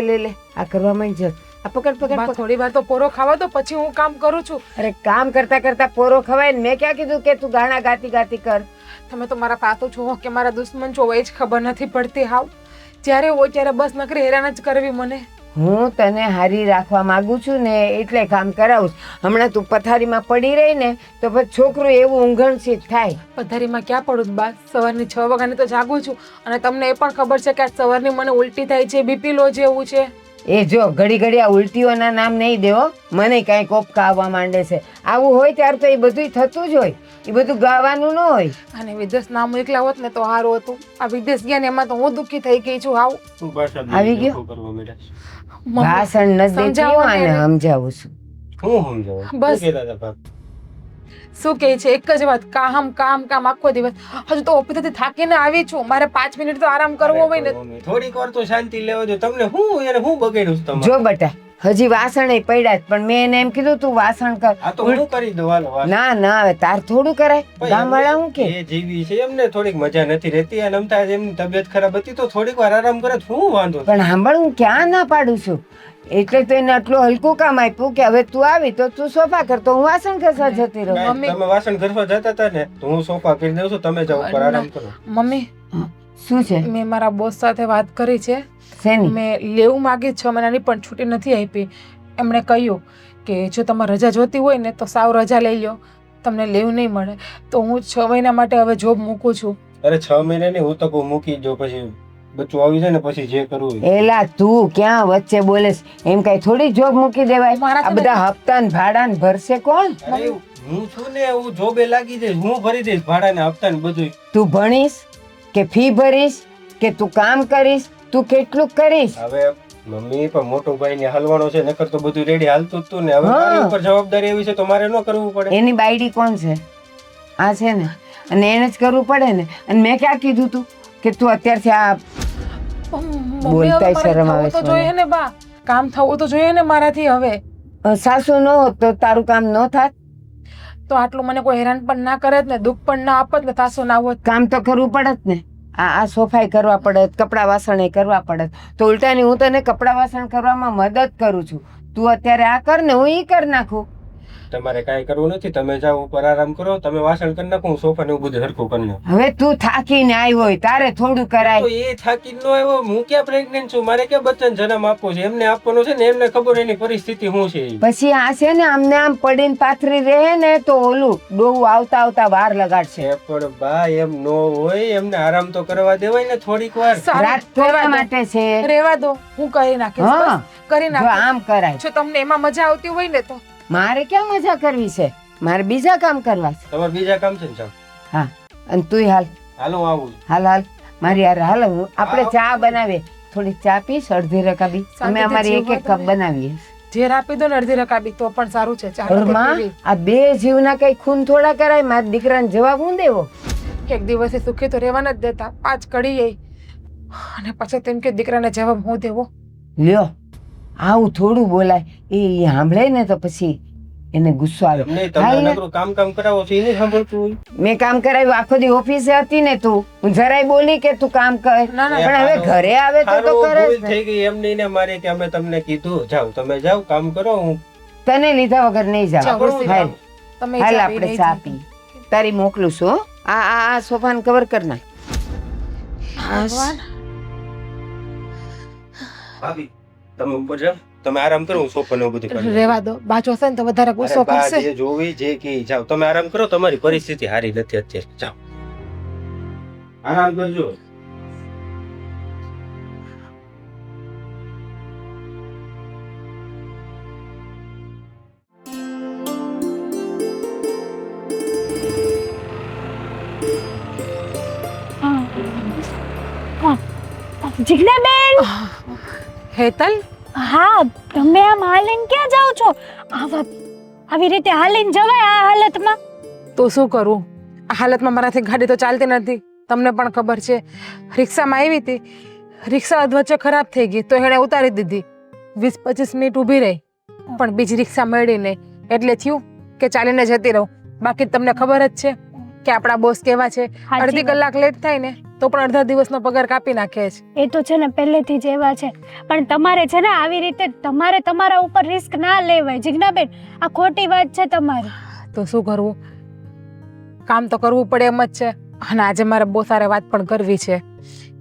લે આ કરવા માંડ. આ પકડ બા પકડ પકડ. થોડી વાર તો પોરો ખાવા દો, પછી હું કામ કરું છું. અરે કામ કરતા કરતા પોરો ખવાય ને. મેં ક્યાં કીધું કે તું ગાણા ગાતી ગાતી કર. તમે તો મારા પાતો છો કે મારા દુશ્મન છો એ જ ખબર નથી પડતી. હાવ જ્યારે હોય ત્યારે બસ નકરી હેરાન જ કરવી મને. હું તને હારી રાખવા માંગુ છું ને એટલે કામ કરાવું છું. હમણાં તું પથારીમાં પડી રહી ને તો પછી છોકરું એવું ઊંઘણસીત થાય. પથારીમાં ક્યાં પડું બા? સવારની 6 વાગ્યાની તો જાગું છું. અને તમને એ પણ ખબર છે કે આજ સવારની મને ઉલટી થાય છે, બીપી લો જેવું છે. એ જો ઘડી આ ઉલટીઓના નામ નહીં દેવો. મને કાંઈ કોપકા આવવા માંડે છે. આવું હોય ત્યારે તો એ બધું થતું જ હોય. એ બધું ગાવાનું ન હોય. અને વિદેશ ના મોકલા હોત ને તો સારું હતું. આ વિદેશ ગયા ને એમાં તો હું દુઃખી થઈ ગઈ છું. હાવ આવી ગયો? ભાષણ નથી દેતી, સમજાવો હું ને આને એને. સમજાવું છું. હું સમજાવું? બસ. શું કહેતા હતા બાપ? શું કહે છે એક જ વાત, કામ કામ કામ આખો દિવસ. હજુ તો ઓફિસથી થાકીને આવી છું, મારે 5 મિનિટ તો આરામ કરવો હોય ને. મમ્મી થોડીક વાર તો શાંતિ લેવા દો. તમને હું એને હું બગાડ્યું છે તમારે? જો બેટા હજી વાસણ પડ્યા જ, પણ મેં એને એમ કીધું તું વાસણ કર. આ તો હું કરી દઉં હાલો વાત. ના ના હવે તાર થોડું કરાય, ગામવાળા હું કે એ જીવી છે એમને થોડીક મજા નથી રહેતી અને અમતા એમની તબિયત ખરાબ હતી તો થોડીક વાર આરામ કરે તો શું વાંધો? પણ સાંભળ હું ક્યાં ના પાડું છું, એટલે તો એને આટલું હલકું કામ આપ્યું કે હવે તું આવી તો તું સોફા કર, તો હું વાસણ ઘસવા જતી રહું. કાંઈ, મમ્મી. તમે વાસણ ઘસવા જતા હતા ને તો હું સોફા કરી દઉં છું, તમે જાઓ ઉપર આરામ કરો. મમ્મી, શું છે મેં મારા બોસ સાથે વાત કરી છે. શેની? મેં લેવું માંગી 6 મહિનાની પણ છૂટી નથી આપી. એમણે કહ્યું કે જો તમારે રજા જોતી હોય ને તો સાવ રજા લઈ લો, તમને લેવું નહીં મળે. તો હું 6 મહિના માટે હવે જોબ મૂકું છું. અરે 6 મહિના નહીં, હું તો કહું મૂકી જો, પછી બચ્ચું આવી જાય ને પછી જે કરવું હોય. એલા તું ક્યાં વચ્ચે બોલેસ? એમ કઈ થોડી જોબ મૂકી દેવાય? મારા આ બધા હપ્તા ને ભાડા ને ભરશે કોણ? અરે હું છું ને, હું જોબે લાગી જઈશ, હું ભરી દઈશ ભાડા ને હપ્તા ને બધું. તું ભણીશ કે ફી ભરીશ કે તું કામ કરીશ? તું કેટલું કરીશ? હવે મમ્મી પણ મોટો ભાઈ ને હલવાનો છે, નકર તો બધું રેડી હાલતું જ તું ને. હવે મારી ઉપર જવાબદારી એવી છે તો મારે ન કરવું પડે. એની બાયડી કોણ છે? આ છે ને, અને એને જ કરવું પડે ને. અને મેં ક્યાં કીધું તું કે તું અત્યારથી આ મમ્મી, બોલતાય હવે શરમ મારે આવે થવું તો છે જોઈએ ને બા, કામ થવું તો જોઈએ ને મારાથી. હવે સાસુ ન હોત તો તારું કામ ન થાત? તો આટલું મને કોઈ હેરાન પણ ના કરે ને, દુઃખ પણ ના આપત ને, સાસુ ના હોત. કામ તો કરવું પડે જ ને. આ સોફાઈ કરવા પડે, કપડા વાસણ કરવા પડે, તો ઉલટાની હું તને કપડા વાસણ કરવામાં મદદ કરું છું. તું અત્યારે આ કર ને હું ઈ કરી નાખું. તમારે કાંઈ કરવું નથી, તમે જાઓ ઉપર આરામ કરો, તમે વાસણ કરી નાખો, હું સોફા ને એવું બધું હરખું કરી નાખું. હવે તું થાકીને આવ્યો હોય તારે થોડું કરાય. તો એ થાકી ન આવ્યો, હું ક્યાં પ્રેગ્નેન્ટ છું, મારે ક્યાં બચ્ચાને જન્મ આપવો છે? એમને આપવાનો છે ને, એમને ખબર એની પરિસ્થિતિ શું છે. પછી આ છે ને આમને આમ પડીને પાથરી રહે ને તો ઓલું ડોહું આવતા આવતા વાર લગાડશે. એ પણ બા એમ નો હોય, એમને આરામ તો કરવા દેવાય ને થોડીક વાર. સારું, રાત થોડા માટે છે. રેવા દો, હું કરી નાખીશ. હા. બસ, કરી જો નાખીશ. આમ કરાય. જો તમને એમાં મજા આવતી હોય ને તો મારે ક્યાં મજા કરવી છે? મારે બીજા કામ કરવા છે. તમારે બીજા કામ છે ને, જાઓ. હા, અને તું હાલ હાલો હું આવું છું. હાલ હાલ મારી યાર હાલ. આપણે ચા બનાવીએ, થોડી ચા પીશ અડધી રકાબી. અમે શાંતિથી અમારી એક એક જીવવા કપ બનાવીએ. ઝેર આપી દો ને અડધી રકાબી તો પણ સારું છે. ચાલો તો ઘરમાં પીવી. આ બે જીવના કઈ ખૂન થોડા કરાય? મારા દીકરાને જવાબ હું દેવો? એક દિવસે સુખી તો રહેવા જ દેતા, 5 કડી અને પછી તેમ કે દીકરાને જવાબ હું દેવો? લ્યો આવું થોડું બોલાય. એ સાંભળે ને તો પછી એને ગુસ્સો આવે. એમને હાલ તમે ને. નકરું કામ કરાવો છો, એ નહીં સાંભળતું હોય. મેં કામ કરાવ્યું, આખો દી ઓફિસે હતી ને તું, હું જરાય બોલી કે તું કામ કર? ના ના પણ હવે ઘરે આવે તો હારું, કરે ભૂલ જ ને. થઈ ગઈ એમ નહીં ને મારી કે અમે તમને કીધું જાઓ, તમે જાઓ કામ કરો. હું તને લીધા વગર નહીં જાવ. જાઓ, પણ હાલ તમે હાલ ચા આપણે પીને ચા જજો. પી. તારી મોકલું છું હો. આ સોફાને કવર કર નાખ. ભગવાન, ભાભી તમે ઉપર જાઓ, તમે આરામ કરો, હું સોફા ને એવું બધું કરી લઉં. રહેવા દો. બાજુ હશે ને તો વધારે ગુસ્સો અરે બા, કરશે. જે જોવી જે કે જાઓ, તમે આરામ કરો, તમારી પરિસ્થિતિ સારી નથી અત્યારે. જાઓ આરામ કરજો. જીજ્ઞાબેન, હેતલ, હા તમે આમ હાલીને ક્યાં જાઓ છો? આવી રીતે હાલીને જવાય આ હાલતમાં? તો શું કરું? આ હાલતમાં મારાથી ગાડી તો ચાલતી નથી, તમને પણ ખબર છે. રિક્ષામાં આવી હતી, રિક્ષા વચ્ચે ખરાબ થઈ ગઈ તો એણે ઉતારી દીધી. 20-25 મિનિટ ઊભી રહી પણ બીજી રિક્ષા મળી નહીં, એટલે થયું કે ચાલીને જતી રહું. બાકી તમને ખબર જ છે કે આપણા બોસ કેવા છે, અડધી કલાક લેટ થાય ને તો પણ અડધા દિવસનો પગાર કાપી નાખે છે. એ તો છે ને પહેલેથી જ એવા છે, પણ તમારે છે ને આવી રીતે તમારે તમારા ઉપર રિસ્ક ના લેવાય. જીજ્ઞાબેન, આ ખોટી વાત છે તમારી. તો શું કરવું? કામ તો કરવું પડે એમ જ છે. અને આજે મારે બહુ સારી વાત પણ કરવી છે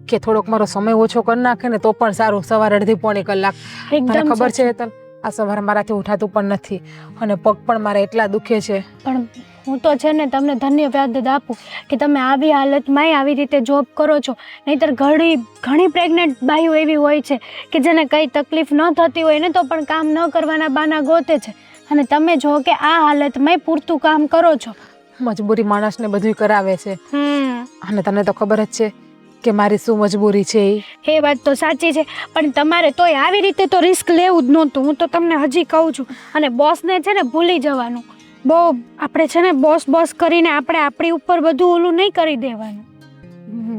કે થોડોક મારો સમય ઓછો કરી નાખે ને તો પણ સારું. સવારે અડધી-પોણી કલાક. મને એકદમ ખબર છે હેતલ, આ સવારે મારાથી ઉઠાતું પણ નથી અને પગ પણ મારે એટલા દુખે છે. પણ હું તો છે ને તમને ધન્યવાદ જ આપું કે તમે આવી હાલતમાંય આવી રીતે જોબ કરો છો. નહીંતર ઘણી પ્રેગ્નેન્ટ બાઈઓ એવી હોય છે કે જેને કંઈ તકલીફ ન થતી હોય ને તો પણ કામ ન કરવાના બાના ગોતે છે. અને તમે જો કે આ હાલતમાંય પૂરતું કામ કરો છો. મજબૂરી માણસને બધું કરાવે છે. અને તને તો ખબર જ છે કે મારી શું મજબૂરી છે. એ વાત તો સાચી છે, પણ તમારે તોય આવી રીતે તો રિસ્ક લેવું જ નહોતું. હું તો તમને હજી કહું છું. અને બોસને છે ને ભૂલી જવાનું. બહુ આપણે છે ને બોસ બોસ કરીને આપણે આપણી ઉપર બધું ઓલું નહીં કરી દેવાનું.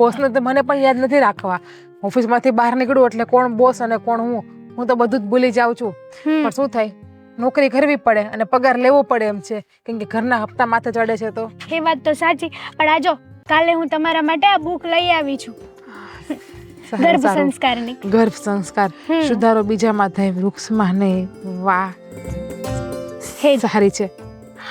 બોસને તો મને પણ યાદ નથી રાખવા. ઓફિસમાંથી બહાર નીકળું એટલે કોણ બોસ અને કોણ હું તો બધું જ ભૂલી જાઉં છું. હમ. પણ શું થાય, નોકરી કરવી પડે અને પગાર લેવો પડે એમ છે, કેમ કે ઘરના હપ્તા માથે ચડે છે. તો એ વાત તો સાચી, પણ આ જો કાલે હું તમારા માટે આ બુક લઈ આવી છું, સારું, ગર્ભ સારું. સંસ્કારની. ગર્ભ સંસ્કાર હમ. સુધારો બીજામાં થાય વૃક્ષમાં નહીં. વાહ, હે જ. સારી છે.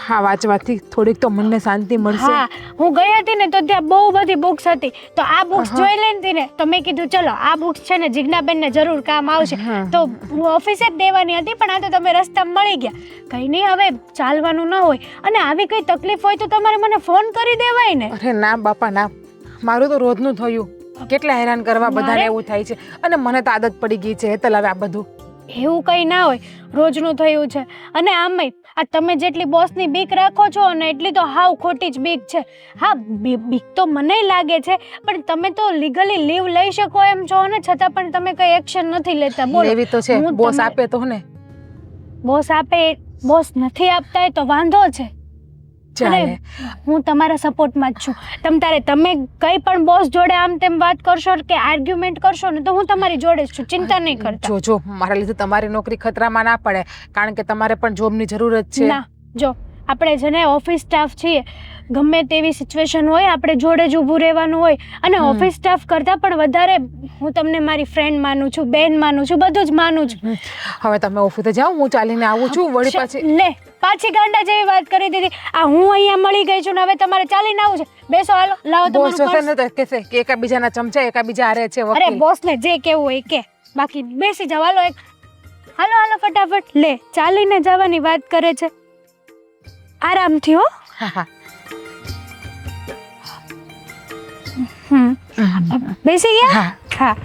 હા, વાંચવાથી થોડીક તો મનને શાંતિ મળશે. હા, હું ગઈ હતી ને તો ત્યાં બહુ બધી બુક્સ હતી, તો આ બુક્સ જોઈ લેતી ને તો મેં કીધું ચલો આ બુક્સ છે ને જિજ્ઞાબેનને જરૂર કામ આવશે. હા. તો હું ઓફિસે જ દેવાની હતી, પણ આ તો તમે રસ્તામાં મળી ગયા. કંઈ નહીં, હવે ચાલવાનું ન હોય અને આવી કઈ તકલીફ હોય તો તમારે મને ફોન કરી દેવાય ને. અરે ના બાપા ના, મારું તો રોજનું થયું. કેટલા હેરાન કરવા બધાને મારે? એવું થાય છે, અને મને તો આદત પડી ગઈ છે હેતલ હવે આ બધું. એવું કંઈ ના હોય, રોજનું થયું છે. અને આમાંય આ તમે જેટલી બોસની બીક રાખો છો ને એટલી તો હાવ ખોટી જ બીક છે. હા, બીક તો મને લાગે છે, પણ તમે તો લીગલી લીવ લઈ શકો એમ છો ને, છતાં પણ તમે કઈ એક્શન નથી લેતા. બોલો, એવી તો છે, હું બોસ તમે- આપે તો ને બોસ આપે, બોસ નથી આપતા એ તો વાંધો છે. ચાલે. અરે, હું તમારા સપોર્ટમાં જ છું. તમે કઈ પણ બોસ જોડે આમ તેમ વાત કરશો કે આર્ગ્યુમેન્ટ કરશો ને તો હું તમારી જોડે જ છું, ચિંતા નહીં કરતા. જો મારા લીધે તમારી નોકરી ખતરામાં ના પડે, કારણ કે તમારે પણ જોબની જરૂરત છે. ના, જો આપણે છે ને ઓફિસ સ્ટાફ છીએ, ગમે તેવી સિચ્યુએશન હોય આપણે જોડે જ ઊભું રહેવાનું હોય. અને ઓફિસ સ્ટાફ કરતાં પણ વધારે હું તમને મારી ફ્રેન્ડ માનું છું, બેન માનું છું, બધું જ માનું છું. હવે તમે ઓફિસે જાઓ, હું ચાલીને આવું છું. વળી પાછી લે, પાછી ગાંડા જેવી વાત કરી દીધી. આ હું અહીંયા મળી ગઈ છું ને હવે તમારે ચાલીને આવું છે. બેસો, હાલો, લાવો બોસ તમારું હશે પર્સ. ને તો કહેશે કે એકાબીજાના ચમચા એકાબીજા હારે છે અરે વકીલ. બોસને જે કેવું હોય કે, બાકી બેસી જાવ. હાલો હાલો ફટાફટ. લે, ચાલીને જવાની વાત કરે છે. આરામથી હો. હા, હા. બેસી ગયા? હા. હા.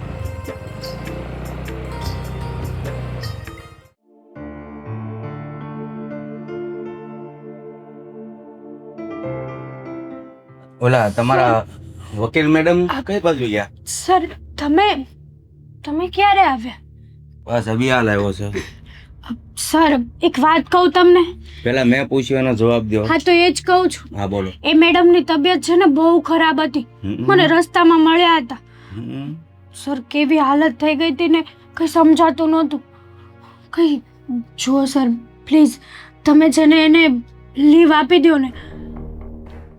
ઓલા તમારા વકીલ મેડમ કઈ બાજુ ગયા? સર, તમે ક્યારે આવ્યા? બસ અભી હાલ આવ્યો છે. સર, એક વાત કહું તમને. પેલા મેં પૂછ્યું એનો જવાબ દો. હા, તો એ જ કહું છું. હા બોલો. એ મેડમની તબિયત છે ને બહુ ખરાબ હતી, હમ. મને રસ્તામાં મળ્યા હતા. હમ. સર, કેવી હાલત થઈ ગઈ હતી ને કંઈ સમજાતું નહોતું. કંઈ જુઓ સર, પ્લીઝ તમે છે ને એને લીવ આપી દો ને.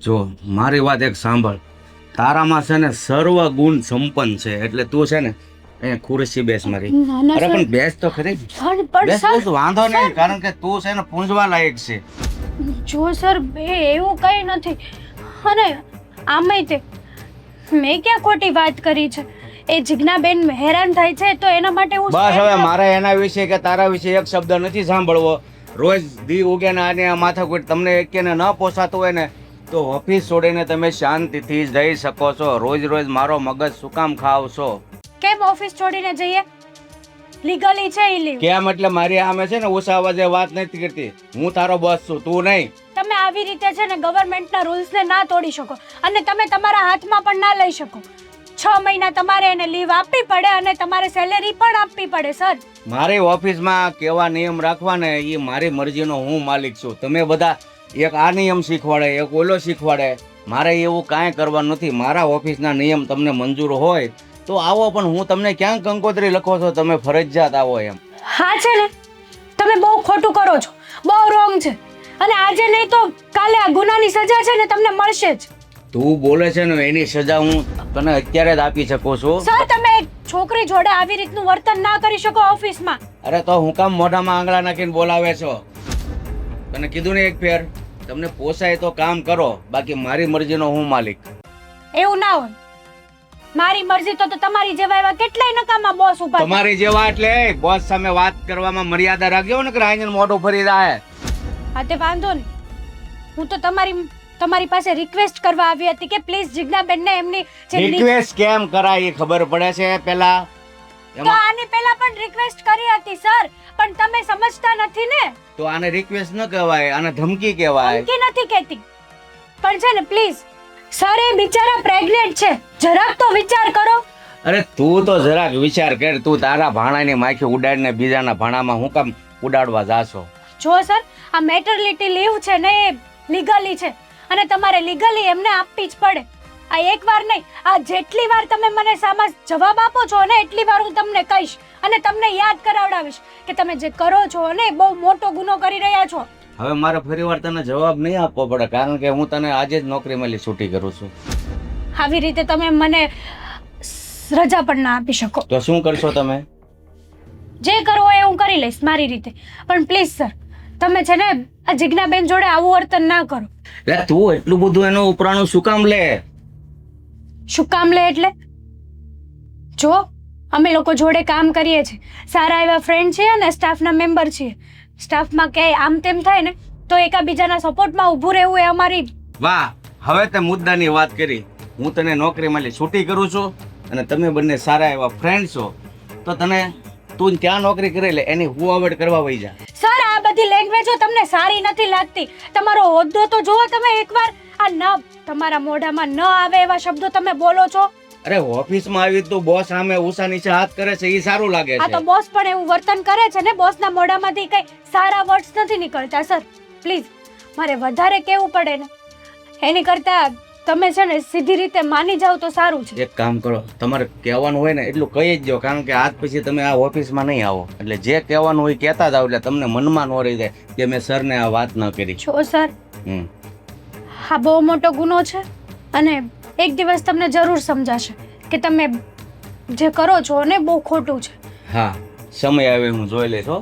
જો મારી વાત એક સાંભળ, તારામાં છે ને સર્વ ગુણ સંપન્ન છે, એટલે તું છે ને અહીંયા ખુરશી બેસ મારી. ના ના અરે સર, પણ બેસ તો ખરી. પણ બેસ સર, બેસ, વાંધો નહીં, કારણ કે તું છે ને પૂંજવા લાયક છે. જો સર, એવું કંઈ નથી. અને આમાંય તે મેં ક્યાં ખોટી વાત કરી છે? એ જિજ્ઞાબેન હેરાન થાય છે તો એના માટે હું બસ હવે મારે એના વિશે કે તારા વિશે એક શબ્દ નથી સાંભળવો. રોજ દી ઉગે ને આને આ માથાકૂટ તમને એકેને ન પોસાતું હોય ને તો ઓફિસ છોડીને તમે શાંતિથી જઈ શકો છો. રોજ રોજ મારો મગજ શું કામ ખાવ છો? કેમ ઓફિસ છોડીને જઈએ? લીગલી છે ઈ લીવ. કેમ એટલે મારી આમે છે ને ઓછા અવાજે વાત નથી કરતી. હું તારો બોસ છું, તું નહીં. તમે આવી રીતે છે ને ગવર્મેન્ટના રૂલ્સને ના તોડી શકો અને તમે તમારા હાથમાં પણ ના લઈ શકો. 6 મહિના તમારે એને લીવ આપવી પડે અને તમારે સેલેરી પણ આપવી પડે. સર, મારી ઓફિસમાં કેવા નિયમ રાખવાને એ મારી મરજીનો હું માલિક છું. તમે બધા એક આ નિયમ શીખવાડે, એક ઓલો શીખવાડે. મારે એવું કાંઈ કરવાનું નથી. મારા ઓફિસના નિયમ તમને મંજૂર હોય તો આવો, પણ હું તમને ક્યાં કંકોત્રી લખો છો? તમે ફરજિયાત આવો એમ. હા છે ને, તમે બહુ ખોટું કરો છો, બહુ રોંગ છે. અને આજે નહીં તો કાલે આ ગુનાની સજા છે ને તમને મળશે જ. તું બોલે છે ને એની સજા હું તને અત્યારે જ આપી શકું છું. સર, તમે એક છોકરી જોડે આવી રીતનું વર્તન ના કરી શકો ઓફિસમાં. અરે તો હું કામ મોઢામાં આંગળા નાખીને બોલાવે છો? તને કીધું ને એક ફેર, તમને પોસાય તો કામ કરો, બાકી મારી મરજીનો હું માલિક. એવું ના હોય. મારી મરજી તો તમારી જેવા એવા કેટલાય નકામા બોસ ઉભા છે. તમારી જેવા એટલે બોસ સામે વાત કરવામાં મર્યાદા રાખજો ને, કે રાઈન મોઢું ફરી જાય. હા, તે વાંધો નહીં. હું તો તમારી પાસે રિક્વેસ્ટ કરવા આવી હતી કે પ્લીઝ જિજ્ઞાબેનને એમની જે રિક્વેસ્ટ કેમ કરાય એ ખબર પડે છે પેલા? તો આની પહેલા પણ રિક્વેસ્ટ કરી હતી સર, પણ તમે સમજતા નથી ને. તો આને રિક્વેસ્ટ ન કહેવાય, આને ધમકી કહેવાય. ધમકી નથી કહેતી, પણ છે ને પ્લીઝ સર, એ બિચારા પ્રેગ્નેન્ટ છે, જરાક તો વિચાર કરો. અરે તું તો જરાક વિચાર કર. તું તારા ભાણાની માખી ઉડાડીને બીજાના ભાણામાં હું કામ ઉડાડવા જાશો? જો સર, આ મેટર્નિટી લીવ છે ને એ લીગલી છે અને તમારે લીગલી એમને આપવી જ પડે. આ એકવાર નહીં, આ જેટલી વાર તમે મને સામા જવાબ આપો છો ને એટલી વાર હું તમને કહીશ અને તમને યાદ કરાવડાવીશ કે તમે જે કરો છો ને બહુ મોટો ગુનો કરી રહ્યા છો. હવે મારે ફરીવાર તને જવાબ નહીં આપવો પડે, કારણ કે હું તને આજે જ નોકરી મળી છૂટી કરું છું. આવી રીતે તમે મને રજા પણ ના આપી શકો. તો શું કરશો તમે? જે કરવો એ હું કરી લઈશ મારી રીતે, પણ પ્લીઝ સર, તમે છે ને આ જિજ્ઞાબેન જોડે આવું વર્તન ના કરો. એટલે તું એટલું બધું એનું ઉપરાણું શું કામ લે? શું કામ લે એટલે? જો અમે લોકો જોડે કામ કરીએ છીએ, સારા એવા ફ્રેન્ડ છીએ અને સ્ટાફના મેમ્બર છીએ. સ્ટાફમાં ક્યાંય આમ તેમ થાય ને તો એકાબીજાના સપોર્ટમાં ઊભું રહેવું એ અમારી. વાહ, હવે તે મુદ્દાની વાત કરી. હું તને નોકરી મળી છૂટી કરું છું અને તમે બંને સારા એવા ફ્રેન્ડ છો, તો તું ત્યાં નોકરી કરી લે, એની હુવાવડ કરવા વઈ જા. સર, આ બધી લેંગ્વેજો તમને સારી નથી લાગતી. તમારો હોદ્દો તો જુઓ તમે એકવાર. આ ન તમારા મોઢામાં ન આવે એવા શબ્દો તમે બોલો છો. અરે ઓફિસમાં આવી તું બોસ સામે ઉષા નીચે હાથ કરે છે, એ સારું લાગે આ તો છે. બોસ પણ એવું વર્તન કરે છે ને, બોસના મોઢામાંથી કઈ સારા વર્ડ્સ નથી નીકળતા. સર પ્લીઝ, મારે વધારે કહેવું પડે ને એની કરતા તમે છે ને સીધી રીતે માની જાવ તો સારું છે. એક કામ કરો, તમારે કહેવાનું હોય ને એટલું કહી જ દો, કારણ કે આજ પછી તમે આ ઓફિસમાં નહીં આવો. એટલે જે કહેવાનું હોય કહેતા જાવ, એટલે તમને મનમાં ન રહી જાય કે મેં સરને આ વાત ન કરી. છો સર, હા બહુ મોટો ગુનો છે અને એક દિવસ તમને જરૂર સમજાશે કે તમે જે કરો છો ને બહુ ખોટું છે. હા, સમય આવે હું જોઈ લઈશ હો.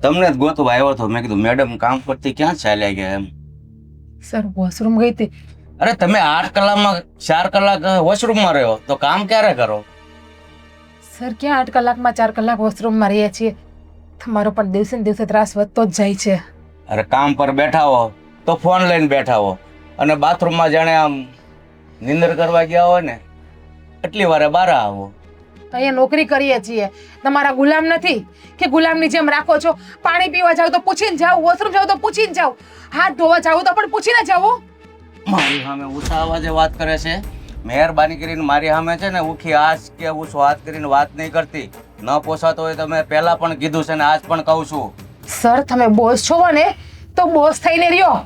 તમને જ ગોતવા આવ્યો હતો. મેં કીધું મેડમ કામ પરથી ક્યાં ચાલ્યા ગયા એમ. સર વોશરૂમ ગઈ હતી. અરે તમે 8 કલાકમાં 4 કલાક વોશરૂમમાં રહ્યો તો કામ ક્યારે કરો? સર ક્યાં 8 કલાકમાં 4 કલાક વોશરૂમમાં રહીએ છીએ. તમારો પણ દિવસે ને દિવસે ત્રાસ વધતો જ જાય છે. અરે કામ પર બેઠા હો તો ફોન લઈને બેઠા હો, અને બાથરૂમમાં જાણે આમ નિંદર કરવા ગયા હોય ને એટલી વારે બહાર આવો. અહીંયા નોકરી કરીએ છીએ, તમારા ગુલામ નથી કે ગુલામની જેમ રાખો છો. પાણી પીવા જાવ તો પૂછીને જાવ, વોશરૂમ જાવ તો પૂછીને જાવ, હાથ ધોવા જાવ તો પણ પૂછીને જાવ. મારી સામે ઊંચા અવાજે વાત કરે છે. મહેરબાની કરીને મારી સામે છે ને ઉખી આજ કે ઊંચો હાથ કરીને વાત નહીં કરતી. ન પોસાતો હોય તો મેં પહેલા પણ કીધું છે ને આજ પણ કહું છું. સર તમે બોસ છો ને તો બોસ થઈને રહ્યો.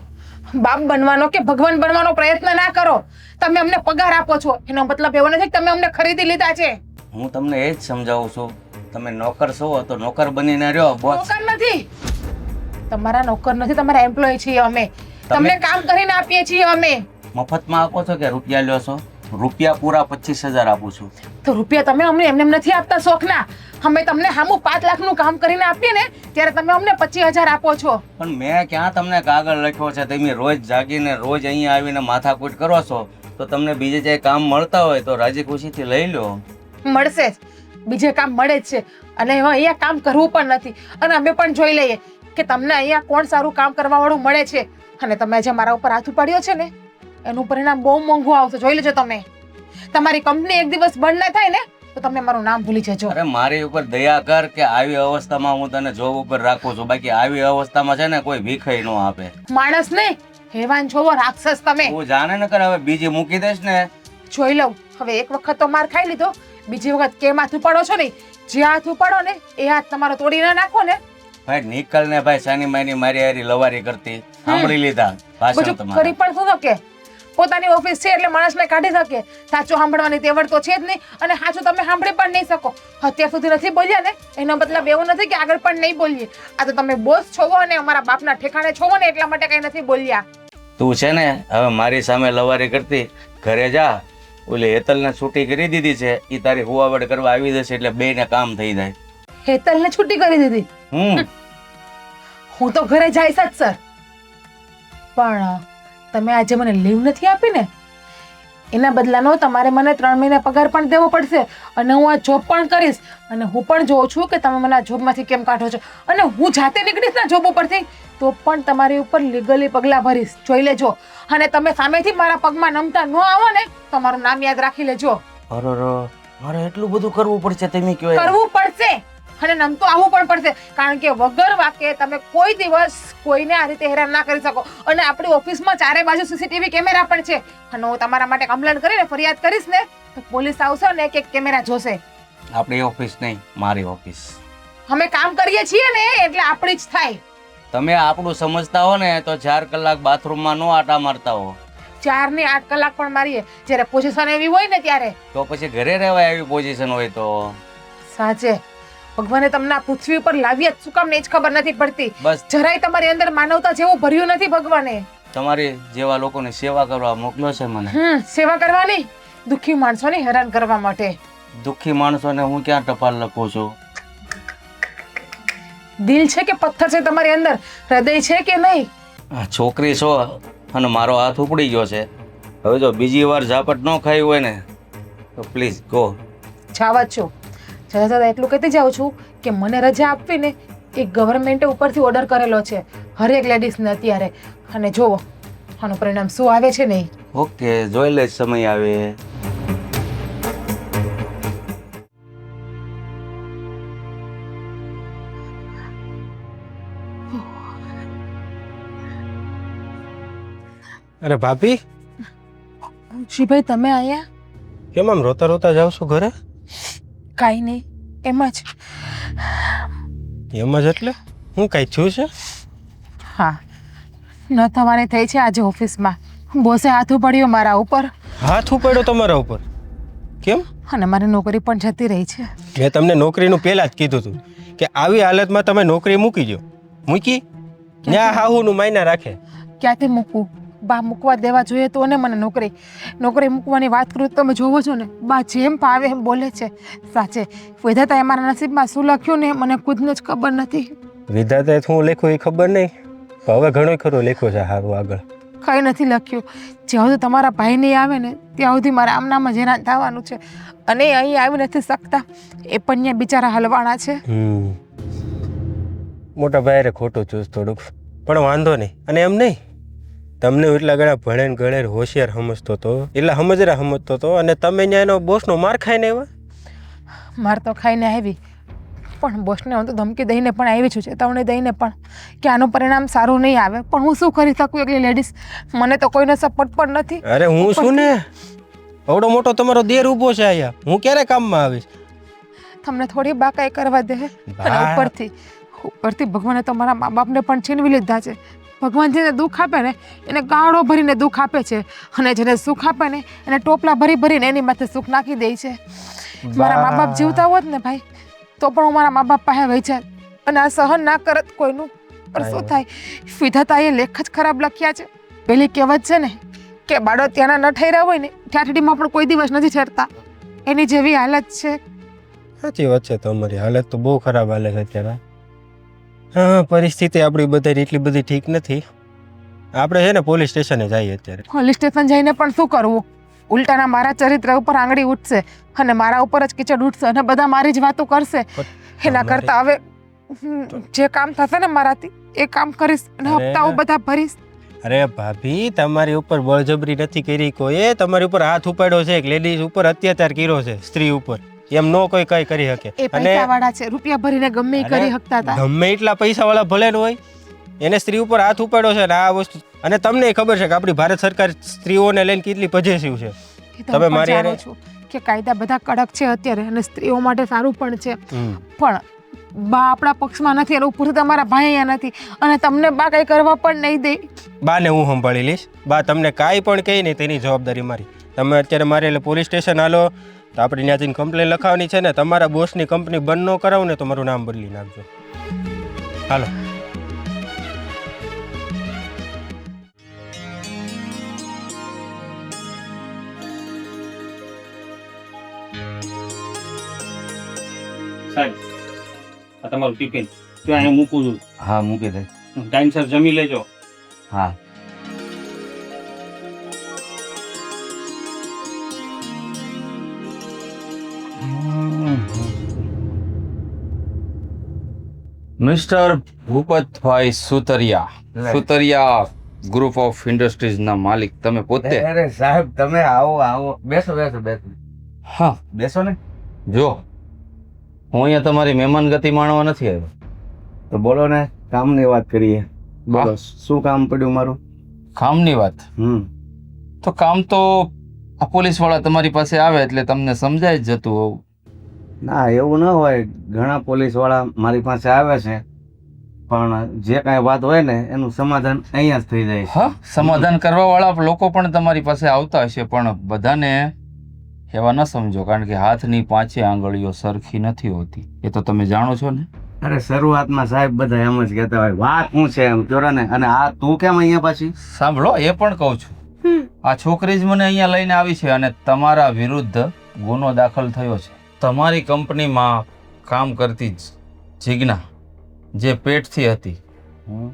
બાપ બનવાનો કે ભગવાન બનવાનો પ્રયત્ન ના કરો. તમે અમને પગાર આપો છો એનો મતલબ એવો નથી કે તમે અમને ખરીદી લીધા છે. હું તમને એ જ સમજાવું છું, તમે નોકર છો તો નોકર બનીને રહ્યો. બોસ નોકર નથી, તમારા નોકર નથી, તમારા એમ્પ્લોય છીએ અમે. તમને કામ કરીને આપીએ છીએ અમે. મફતમાં આપો છો કે રૂપિયા લ્યો છો? રૂપિયા પૂરા 25,000 આપું છું. તો રૂપિયા તમે અમને એમને નથી આપતા શોખના. અમે તમને હામું 5 લાખનું કામ કરીને આપીએ ને ત્યારે તમે અમને 25,000 આપો છો. પણ મેં ક્યાં તમને કાગળ લખ્યો છે? તમે રોજ જાગીને રોજ અહીંયા આવીને માથાકૂટ કરો છો, તો તમને બીજે જે કામ મળતા હોય તો રાજી ખુશીથી લઈ લો. મળશે જ, બીજે કામ મળે જ છે અને અહીંયા કામ કરવું પણ નથી. અને અમે પણ જોઈ લઈએ કે તમને અહીંયા કોણ સારું કામ કરવા વાળું મળે છે. અને તમે જે મારા ઉપર હાથ ઉપાડ્યો છે ને એનું પરિણામ બહુ મોંઘું આવશે, જોઈ લેજો તમે. તમારી કંપની એક દિવસ બંધ ના થાય ને તો તમે મારું નામ ભૂલી જજો. અરે મારી ઉપર દયા કર કે આવી અવસ્થામાં હું તને જોબ ઉપર રાખું છું. બાકી આવી અવસ્થામાં છે ને કોઈ ભીખાઈ ન આપે. માણસ ને હેવાન જોવો, રાક્ષસ તમે. હું જાણે ન કર, હવે બીજી મૂકી દઈશ ને. જોઈ લઉં. હવે એક વખત તો માર ખાઈ લીધો, બીજી વખત કેમ હાથ ઉપાડો છો નહીં? જે હાથ ઉપાડો ને એ હાથ તમારો તોડી ના નાખો ને. ભાઈ નીકળ ને ભાઈ, સાની માની મારી હારી લવારી કરતી. સાંભળી લીધા ભાષણ બધું તમારા. કરી પણ શું શકે? પોતાની ઓફિસ છે એટલે માણસને કાઢી શકે. સાચું સાંભળવાની તેવડ તો છે જ નહીં અને સાચું તમે સાંભળી પણ નહીં શકો. અત્યાર સુધી નથી બોલ્યા ને એનો મતલબ એવો નથી કે આગળ પણ નહીં બોલીએ. આ તો તમે બોસ છો અને અમારા બાપના ઠેકાણે છો ને એટલા માટે કઈ નથી બોલ્યા. તું છે ને હવે મારી સામે લવારી કરતી, ઘરે જા. ઓલી હેતલને છૂટી કરી દીધી છે, એ તારી હુવાવડ કરવા આવી જશે એટલે બેયને કામ થઈ જાય. હેતલને છૂટી કરી દીધી? હું તો ઘરે જઈશ જ સર. પણ તમે આજે મને લીવ નથી આપી ને, એના બદલાનો તમારે મને 3 મહિના પગાર પણ દેવો પડશે અને હું આ જોબ પણ કરીશ. અને હું પણ જોઉં છું કે તમે મને આ જોબમાંથી કેમ કાઢો છો. અને હું જાતે નીકળીશ ને જોબ ઉપરથી તો પણ તમારી ઉપર લીગલી પગલાં ભરીશ, જોઈ લેજો. અને તમે સામેથી મારા પગમાં નમતા ન આવો ને તો મારું નામ યાદ રાખી લેજો. અરે મારે એટલું બધું કરવું પડશે? તમે કયો કરવું પડશે. અને નમતું આવવું પણ પડશે, કારણ કે વગર વાકે તમે કોઈ દિવસ કોઈને આ રીતે હેરાન ના કરી શકો. અને આપણી ઓફિસમાં ચારે બાજુ સીસીટીવી કેમેરા પણ છે, અને હું તમારા માટે કમ્પ્લેન કરીને ફરિયાદ કરીશ ને તો પોલીસ આવશે ને એક કેમેરા જોશે. આપણી ઓફિસ નહીં, મારી ઓફિસ. અમે કામ કરીએ છીએ ને એટલે આપણી જ થાય. તમે આપણું સમજતા હો ને તો 4 કલાક બાથરૂમમાં નો આટા મારતા હો. 4 ને 8 કલાક પણ મારીએ જ્યારે પોઝિશન એવી હોય ને ત્યારે. તો પછી ઘરે રહેવાય એવી પોઝિશન હોય તો. સાચે ભગવાને તમને આ પૃથ્વી પર લાવ્યા જ શું કામ ને એ જ ખબર નથી પડતી. બસ જરાય તમારી અંદર માનવતા જેવું ભર્યું નથી ભગવાને. તમારી જેવા લોકોની સેવા કરવા મોકલ્યો છે મને. સેવા કરવાની, દુઃખી માણસોને હેરાન કરવા માટે. દુઃખી માણસોને હું ક્યાં ટપાલ લખું છું? દિલ છે કે પથ્થર છે તમારી અંદર? હૃદય છે કે નહીં? આ છોકરી છો અને મારો હાથ ઉપડી ગયો છે. હવે જો બીજી વાર ઝાપટ ન ખાઈ હોય ને તો પ્લીઝ ગો. જાવા જ છો. જરા એટલું કહેતી જાઉં છું કે મને રજા આપવી ને એ ગવર્મેન્ટે ઉપરથી ઓર્ડર કરેલો છે હરેક લેડીઝને અત્યારે. અને જોવો આનું પરિણામ શું આવે છે ને. ઓકે, જોઈ લે સમય આવે. અરે ભાભી, શિભાઈ તમે અહીંયા? કેમ આમ રોતા રોતા જાવ છો ઘરે? કાંઈ નહીં, એમ જ. એમ જ એટલે હું કાંઈ થયું છે? હા, ન થવાની થઈ છે આજે ઓફિસમાં. બોસે હાથ ઉપાડ્યો મારા ઉપર. હાથ ઉપાડ્યો તમારા ઉપર? કેમ? અને મારી નોકરી પણ જતી રહી છે. મેં તમને નોકરીનું પહેલા જ કીધું હતું કે આવી હાલતમાં તમે નોકરી મૂકી દો. મૂકી? ન્યા હાહુનું માયના રાખે. ક્યાંથી મૂકવું? બા મૂકવા દેવા જોઈએ તો ને મને નોકરી મૂકવાની વાત કરું તો તમે જોવો છો ને બા જેમ પાવે એમ બોલે છે. સાચે વિધાતાએ મારા નસીબમાં શું લખ્યું ને મને ખુદને જ ખબર નથી. વિધાતાએ શું લખ્યું એ ખબર નહીં, હવે ઘણું ખરું લખ્યું છે સારું આગળ. કંઈ નથી લખ્યું. જ્યાં સુધી તમારા ભાઈ નહીં આવે ને ત્યાં સુધી મારા આમનામાં જ હેરાન થવાનું છે. અને એ અહીં આવી નથી શકતા, એ પણ ત્યાં બિચારા હલવાણા છે. મોટા ભાઈ ખોટું ચૂસ થોડુંક, પણ વાંધો નહીં. અને એમ નહીં, તમને એટલા ઘણા ભણેન ગણેર હોશિયાર સમજતો હતો, એટલા સમજરા સમજતો હતો, અને તમે ત્યાં એનો બોસનો માર ખાઈને આવ્યા? માર તો ખાઈને આવી, પણ બોસને હું તો ધમકી દઈને પણ આવી છું, ચેતવણી દઈને પણ કે આનું પરિણામ સારું નહીં આવે. પણ હું શું કરી શકું એકલી લેડીઝ? મને તો કોઈનો સપોર્ટ પણ નથી. અરે હું શું ને, આવડો મોટો તમારો દેર ઊભો છે અહીંયા, હું ક્યારે કામમાં આવીશ? તમને થોડી બાકાઈ કરવા દે. અને ઉપરથી ભગવાને તો મારા મા બાપને પણ છીનવી લીધા છે. ભગવાન જેને દુઃખ આપે ને એને ગાળો ભરીને દુઃખ આપે છે, અને જેને સુખ આપે ને એને ટોપલા ભરીને એની માથે સુખ નાખી દે છે. મારા મા બાપ જીવતા હોત ને ભાઈ તો પણ હું મારા મા બાપ પાસે વહી જાય અને આ સહન ના કરત કોઈનું. પણ શું થાય, વિધાતાએ લેખ જ ખરાબ લખ્યા છે. પેલી કહેવત છે ને કે બાળો ત્યાંના ન ઠેર્યા હોય ને ઠાઠડીમાં પણ કોઈ દિવસ નથી ઠેરતા, એની જેવી હાલત છે. સાચી વાત છે, તમારી હાલત તો બહુ ખરાબ હાલે છે અત્યારે. હા, પરિસ્થિતિ આપણી બધાની એટલી બધી ઠીક નથી. આપણે છે ને પોલીસ સ્ટેશને જઈએ અત્યારે. પોલીસ સ્ટેશન જઈને પણ શું કરવું? ઉલટાના મારા ચરિત્ર ઉપર આંગળી ઉઠશે અને મારા ઉપર જ કીચડ ઉઠશે અને બધા મારી જ વાતો કરશે. એના કરતા હવે જે કામ થશે ને મારાથી એ કામ કરીશ અને હપ્તાઓ બધા ભરીશ. અરે ભાભી, તમારી ઉપર બળજબરી નથી કરી કોઈએ, તમારી ઉપર હાથ ઉપાડ્યો છે, એક લેડીઝ ઉપર અત્યાચાર કર્યો છે, સ્ત્રી ઉપર. એમ નો કોઈ કઈ કરી શકે. એ પૈસાવાળા છે, રૂપિયા ભરીને ગમે એ કરી શકતા હતા. ગમે એટલા પૈસાવાળા ભલે ન હોય, એને સ્ત્રી ઉપર હાથ ઉપાડ્યો છે ને આ વસ્તુ. અને તમને ખબર છે કે આપણી ભારત સરકાર સ્ત્રીઓને લઈને કેટલી પોઝિટિવ છે. તમે મારી જાણો છો કે કાયદા બધા કડક છે અત્યારે અને સ્ત્રીઓ માટે સારું પણ છે. પણ બા આપણા પક્ષમાં નથી અને ઉપરથી તમારા ભાઈ અહીંયા નથી અને તમને બા કઈ કરવા પણ નહીં દે. બાને હું સંભાળી લઈશ. બા તમને કાંઈ પણ કહી નહીં તેની જવાબદારી મારી. તમે અત્યારે મારે એટલે પોલીસ સ્ટેશન હાલો તો આપણે ત્યાં જઈને કમ્પ્લેન લખાવવાની છે ને. તમારા બોસની કંપની બંધ ન કરાવું ને તો મારું નામ બદલી નાખજો. હાલો. સાહેબ, આ તમારું ટિફિન ત્યાં અહીંયા મૂકું છું. હા, મૂકી દે. ટાઈમસર જમી લેજો. હા. Mister Bhupatbhai Sutaria group of industries ના માલિક તમે પોતે? અરે સાહેબ, તમે આવો બેસો. હા, બેસો ને. જો હું અહીંયા તમારી મહેમાન ગતિ માણવા નથી આવ્યો. તો બોલો ને, કામની વાત કરીએ. બોલો, શું કામ પડ્યું મારું? કામની વાત તો કામ તો આ પોલીસવાળા તમારી પાસે આવે એટલે તમને સમજાય જ જતું હોવું. ના, એવું ન હોય. ઘણા પોલીસવાળા મારી પાસે આવે છે, પણ જે કાંઈ વાત હોય ને એનું સમાધાન અહીંયા જ થઈ જાય છે. હા, સમાધાન કરવાવાળા લોકો પણ તમારી પાસે આવતા હશે, પણ બધાને એવા ન સમજો, કારણ કે હાથની પાંચે આંગળીઓ સરખી નથી હોતી. એ તો તમે જાણો છો ને. અરે શરૂઆતમાં સાહેબ બધા એમ જ કહેતા હોય, વાત શું છે એમ કહો ને. અને આ તું કેમ અહીંયા પાછી? સાંભળો, એ પણ કહું છું. આ છોકરી જ મને અહીંયા લઈને આવી છે અને તમારા વિરુદ્ધ ગુનો દાખલ થયો છે. તમારી કંપનીમાં કામ કરતી જીજ્ઞા, જે પેટથી હતી,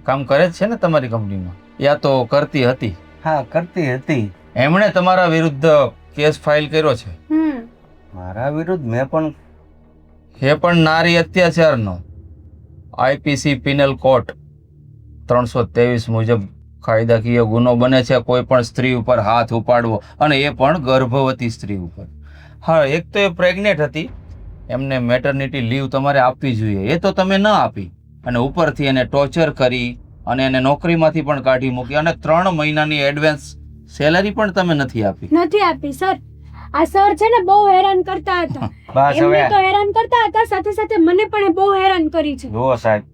કામ કરે જ છે ને તમારી કંપનીમાં, યા તો કરતી હતી? હા, કરતી હતી. એમણે તમારા વિરુદ્ધ કેસ ફાઇલ કર્યો છે. મારા વિરુદ્ધ? મેં પણ? એ પણ નારી અત્યાચારનો આઈપીસી પિનલ કોડ 323 મુજબ કાયદાકીય ગુનો બને છે કોઈ પણ સ્ત્રી ઉપર હાથ ઉપાડવો, અને એ પણ ગર્ભવતી સ્ત્રી ઉપર. હા, એક તો એ પ્રેગ્નેન્ટ હતી, એમને મેટર્નિટી લીવ તમારે આપવી જોઈએ, એ તો તમે ન આપી, અને ઉપરથી એને ટોર્ચર કરી અને એને નોકરીમાંથી પણ કાઢી મૂકી, અને 3 મહિનાની એડવાન્સ સેલરી પણ તમે નથી આપી. નથી આપી સર. આ સર છે ને બહુ હેરાન કરતા હતા. બસ એમને હવે તો હેરાન કરતા હતા, સાથે સાથે મને પણ બહુ હેરાન કરી છે. જુઓ સાહેબ,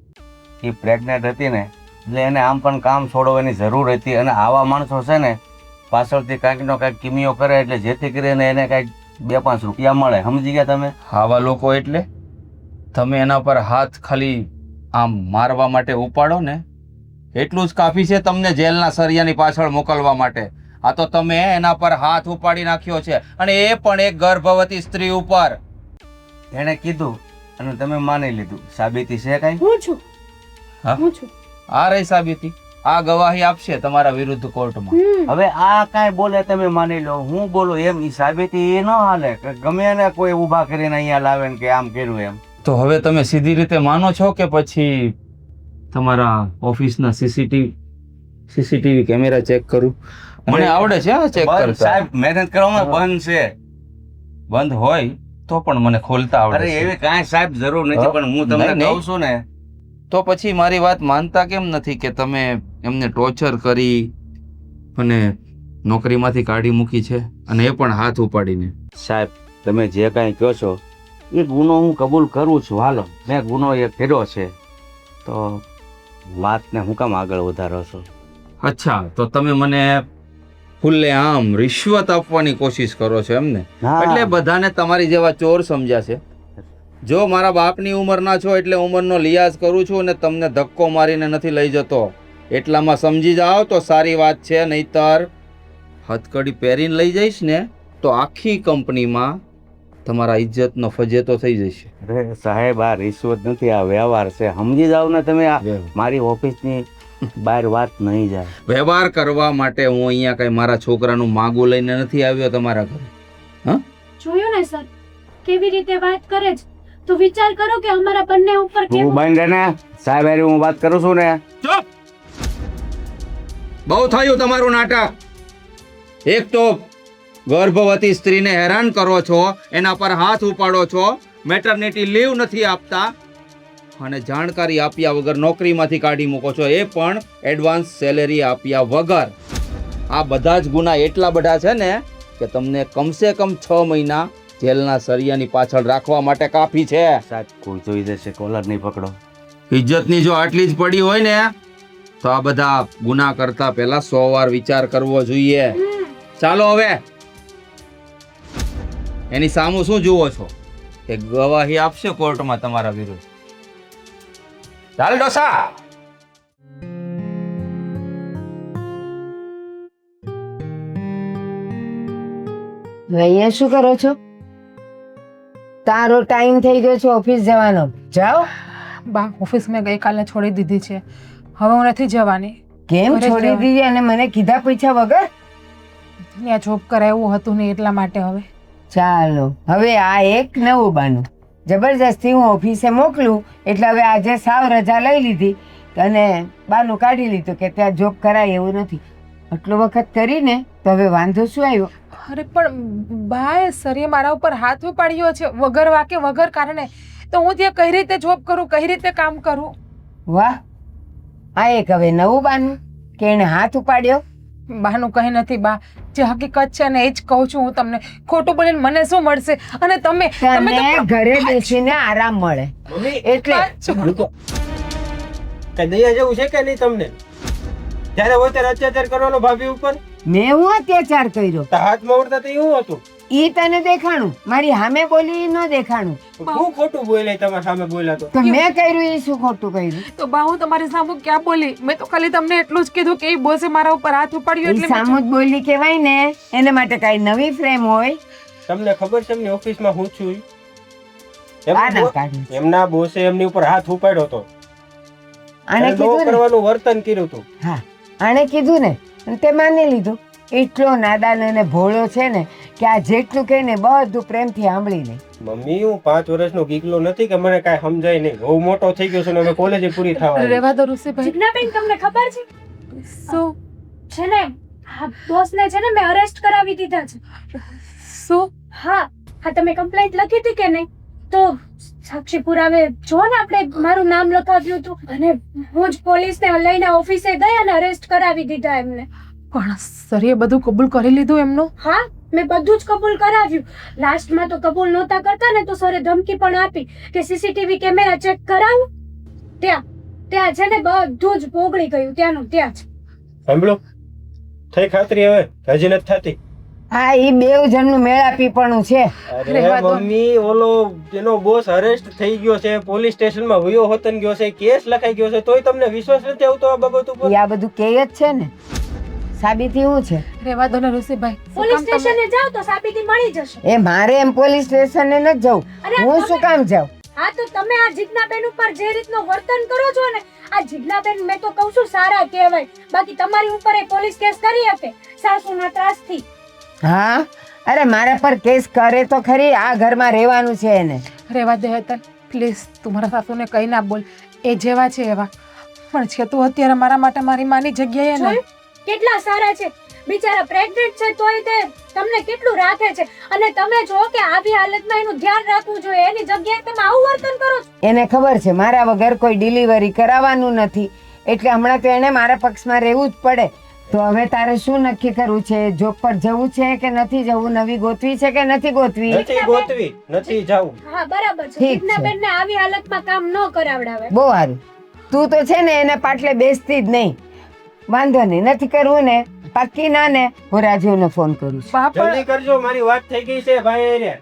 એ પ્રેગ્નેન્ટ હતી ને એટલે એને આમ પણ કામ છોડવાની જરૂર હતી. અને આવા માણસો છે ને પાછળથી કાંઈકનો કાંઈક કિમિયો કરે એટલે જેથી કરીને એને કાંઈક 2-5 રૂપિયા મળે. સમજી ગયા તમે? આવા લોકો એટલે તમે એના પર હાથ ખાલી આમ મારવા માટે ઉપાડો ને એટલું જ કાફી છે તમને જેલના સળિયાની પાછળ મોકલવા માટે. આ તો તમે એના પર હાથ ઉપાડી નાખ્યો છે, અને એ પણ એક ગર્ભવતી સ્ત્રી ઉપર. એણે કીધું અને તમે માની લીધું. સાબિતી છે કાંઈ? હું છું. હા? હું છું. આ રહી સાબિતી, આ ગવાહી આપશે તમારા વિરુદ્ધ કોર્ટમાં. હવે આ કાંઈ બોલે તમે માની લો, હું બોલું એમ ઈ સાબિતી એ ન હાલે. કે ગમે એને કોઈ ઊભા કરીને અહીંયા લાવે ને કે આમ કર્યું એમ. તો હવે તમે સીધી રીતે માનો છો કે પછી તમારા ઓફિસના સીસીટીવી કેમેરા ચેક કરું? મને આવડે છે ચેક બંધ કરતા. સાહેબ, મહેનત કરવામાં બંધ છે. બંધ હોય તો પણ મને ખોલતા આવડે અરે છે. એવી કાંઈ સાહેબ જરૂર નથી, પણ હું તમને નહીં, નહીં. કહું છું ને. તો પછી મારી વાત માનતા કેમ નથી કે તમે એમને ટોર્ચર કરી અને નોકરીમાંથી કાઢી મૂકી છે, અને એ પણ હાથ ઉપાડીને? સાહેબ, તમે જે કાંઈ કહો છો એ ગુનો હું કબૂલ કરું છું. હાલો, મેં ગુનો એ કર્યો છે, તો વાતને હું કામ આગળ વધારો છો? અચ્છા, તો તમે મને ખુલ્લે આમ રિશ્વત આપવાની કોશિશ કરો છો એમને? હા. એટલે બધાને તમારી જેવા ચોર સમજ્યા છે. જો મારા બાપની ઉંમરના છો એટલે ઉંમરનો લિયાઝ કરું છું, અને તમને ધક્કો મારીને નથી લઈ જતો. એટલામાં સમજી જાઓ તો સારી વાત છે, નહીતર હથકડી પહેરીને લઈ જઈશ ને તો આખી કંપનીમાં તમારા ઇજ્જતનો ફજેતો થઈ જશે. અરે સાહેબ, આ રિશ્વત નથી, આ વ્યવહાર છે. સમજી જાવ ને તમે. આ મારી ઓફિસની બહાર વાત નહીં જાય. વ્યવહાર કરવા માટે હું અહીંયા કઈ મારા છોકરાનું માગું લઈને નથી આવ્યો તમારા ઘરે. હા, જોયું ને સર કેવી રીતે વાત કરે છે? તો વિચાર કરો કે અમારા બંને ઉપર તું બંધ રહે ને સાહેબ, હારે હું વાત કરું છું ને. ચૂપ! બહુ થયું તમારું નાટક. એક તો ગર્ભવતી સ્ત્રીને હેરાન કરો છો, એના પર હાથ ઉપાડો છો, મેટર્નિટી લીવ નથી આપતા, અને જાણકારી આપ્યા વગર નોકરીમાંથી કાઢી મૂકો છો, એ પણ એડવાન્સ સેલેરી આપ્યા વગર. આ બધા જ ગુના એટલા બધા છે ને કે તમને કમસે કમ 6 મહિના જેલના સળિયાની પાછળ રાખવા માટે કાફી છે. સાહેબ, કોઈ જોઈ જશે, કોલર નહીં પકડો. ઇજ્જતની જો આટલી જ પડી હોય ને તો આ બધા ગુના કરતા પહેલા 100 વાર વિચાર કરવો જોઈએ. ચાલો હવે, એની સામું શું જુઓ છો કે ગવાહી આપશે કોર્ટમાં તમારા વિરુદ્ધ? ચાલ ડોસા. અહીંયા શું કરો છો? તારો ટાઈમ થઈ ગયો છે ઓફિસ જવાનો. જાઓ. બા, ઓફિસ મેં ગઈકાલે છોડી દીધી છે, હવે હું નથી જવાની. કેમ ઘરે જ છોડી રહેવાનું. દીધી અને મને કીધા પૂછ્યા વગર? ત્યાં જોબ કરાયું હતું ને એટલા માટે. હવે ચાલો, હવે આ એક નવું બાનું. જબરજસ્તી હું ઓફિસે મોકલું એટલે હવે આજે સાવ રજા લઈ લીધી અને બાનું કાઢી લીધું કે ત્યાં જોબ કરાય એવું નથી. આટલો વખત કરીને તો હવે વાંધો શું આવ્યો? અરે પણ બા, સરે મારા ઉપર હાથ ઉપાડ્યો છે વગર વાકે વગર કારણે. તો હું ત્યાં કઈ રીતે જોબ કરું, કઈ રીતે કામ કરું? વાહ, આ એક હવે નવું બાનું કે એને હાથ ઉપાડ્યો. બાનું કંઈ નથી બા, જે હકીકત છે ને એ જ કહું છું હું તમને. ખોટું બોલીને મને શું મળશે? અને તમે તને ઘરે બેસીને આરામ મળે મમ્મી એટલે કઈ દયા જેવું છે કે નહીં તમને? જ્યારે હોય ત્યારે અત્યાચાર કરવાનો ભાભી ઉપર, મેં હું અત્યાચાર કર્યો તો હાથમાં ઉડતા તો એવું હતું. ઈ તને દેખાણું, મારી સામે બોલી ઈ ન દેખાણું. હું ખોટું બોલાય તમારા સામે બોલ્યા તો? તો મેં કર્યું એ શું ખોટું કર્યું? તો બા હું તમારી સામું ક્યાં બોલી? મેં તો ખાલી તમને એટલું જ કીધું કે એ બોસે મારા ઉપર હાથ ઉપાડ્યો ઈ એટલે મેં સામું જ બોલી કહેવાય ને, એને માટે કઈ નવી ફ્રેમ હોય. તમને ખબર છે એમની ઓફિસમાં હું છું? આ ના કાઢું. એમના બોસે એમની ઉપર હાથ ઉપાડ્યો હતો. આને એને કીધું ને, કરવાનું વર્તન કર્યું હતું. હા આને કીધું ને અને તે માની લીધું. એટલો નાદાન અને ભોળો છે ને કે આ જેટલું કહે ને બધું પ્રેમથી સાંભળી લે. મમ્મી હું 5 વર્ષનો ગીગલો નથી કે મને કાંઈ સમજાય નહીં. બહુ મોટો થઈ ગયો છું ને હવે કોલેજે પૂરી થવા આવી. રહેવા દો ઋષિભાઈ. જિજ્ઞાબેન તમને ખબર છે શું છે ને આ બોસને છે ને મેં અરેસ્ટ કરાવી દીધા છે. શું? હા હા, તમે કમ્પ્લેન્ટ લખી હતી કે નહીં? તો સાક્ષી પુરાવે જો ને આપણે મારું નામ લખાવ્યું હતું અને હું જ પોલીસને લઈને ઓફિસે ગઈ અને અરેસ્ટ કરાવી દીધા એમને. પણ સરે બધું કબૂલ કરી લીધું એમનું? હા, મેં બધું જ કબૂલ કરાવ્યું. લાસ્ટમાં તો કબૂલ નહોતા કરતા ને તો સરે ધમકી પણ આપી કે સીસીટીવી કેમેરા ચેક કરાવો. ત્યાં છે ને બધું જ પોગળી ગયું ત્યાંનું ત્યાં જ. સાંભળો, થઈ ખાતરી હવે? હજી નથી થતી? હા ઈ બેવ જણનું મેળાપીપણું છે. રહેવા દો. અરે મમ્મી, ઓલો એનો બોસ અરેસ્ટ થઈ ગયો છે, પોલીસ સ્ટેશનમાં વયો હોતન ગયો છે, કેસ લખાઈ ગયો છે, તોય તમને વિશ્વાસ નથી આવતો આ બાબત ઉપર? ઈ આ બધું કે જ છે ને, સાબિતી શું છે? રહેવા દો ને ઋષિભાઈ. શું પોલીસ કામ તમે- સ્ટેશને જાઓ તો સાબિતી મળી જશે. એ મારે એમ પોલીસ સ્ટેશને ન જવું. હું શું કામ જાઉં? હા તો તમે આ જિજ્ઞાબેન ઉપર જે રીતનું વર્તન કરો છો ને, આ જિજ્ઞાબેન મેં તો કહું છું સારા કહેવાય. બાકી તમારી ઉપર એ પોલીસ કેસ કરી આપે સાસુના ત્રાસથી. હા અરે મારા પર કેસ કરે તો ખરી, આ ઘરમાં રહેવાનું છે એને. રહેવા દે હેતલ પ્લીઝ. તું મારા સાસુને કઈ ના બોલ, એ જેવા છે એવા. પણ છે તું અત્યારે મારા માટે મારી માની જગ્યાએ ને. જોયું? કેટલા સારા છે બિચારા. પ્રેગ્નેન્ટ છે તોય તે તમને કેટલું રાખે છે અને તમે જો કે આવી હાલતમાં એનું ધ્યાન રાખવું જોઈએ, એની જગ્યાએ તમે આવું વર્તન કરો છો. એને ખબર છે મારા વગર કોઈ ડિલિવરી કરાવવાનું નથી, એટલે હમણાં તો એને મારા પક્ષમાં રહેવું જ પડે. તો હવે તારે શું નક્કી કરવું છે? જોબ પર જવું છે કે નથી જવું? નવી ગોતવી છે કે નથી ગોતવી? નથી ગોતવી, નથી જાવું. હા બરાબર છે. ઠીક છે. જિજ્ઞાબેનને આવી હાલતમાં કામ ન કરાવડાવે. બહુ સારું. તું તો છે ને એને પાટલે બેસતી જ નહીં. વાંધો નહીં, નથી કરવું ને પાક્કી ના ને, હું રાજુને ફોન કરું છું. બા પણ જલ્દી કરજો, મારી વાત થઈ ગઈ છે ભાઈ રે.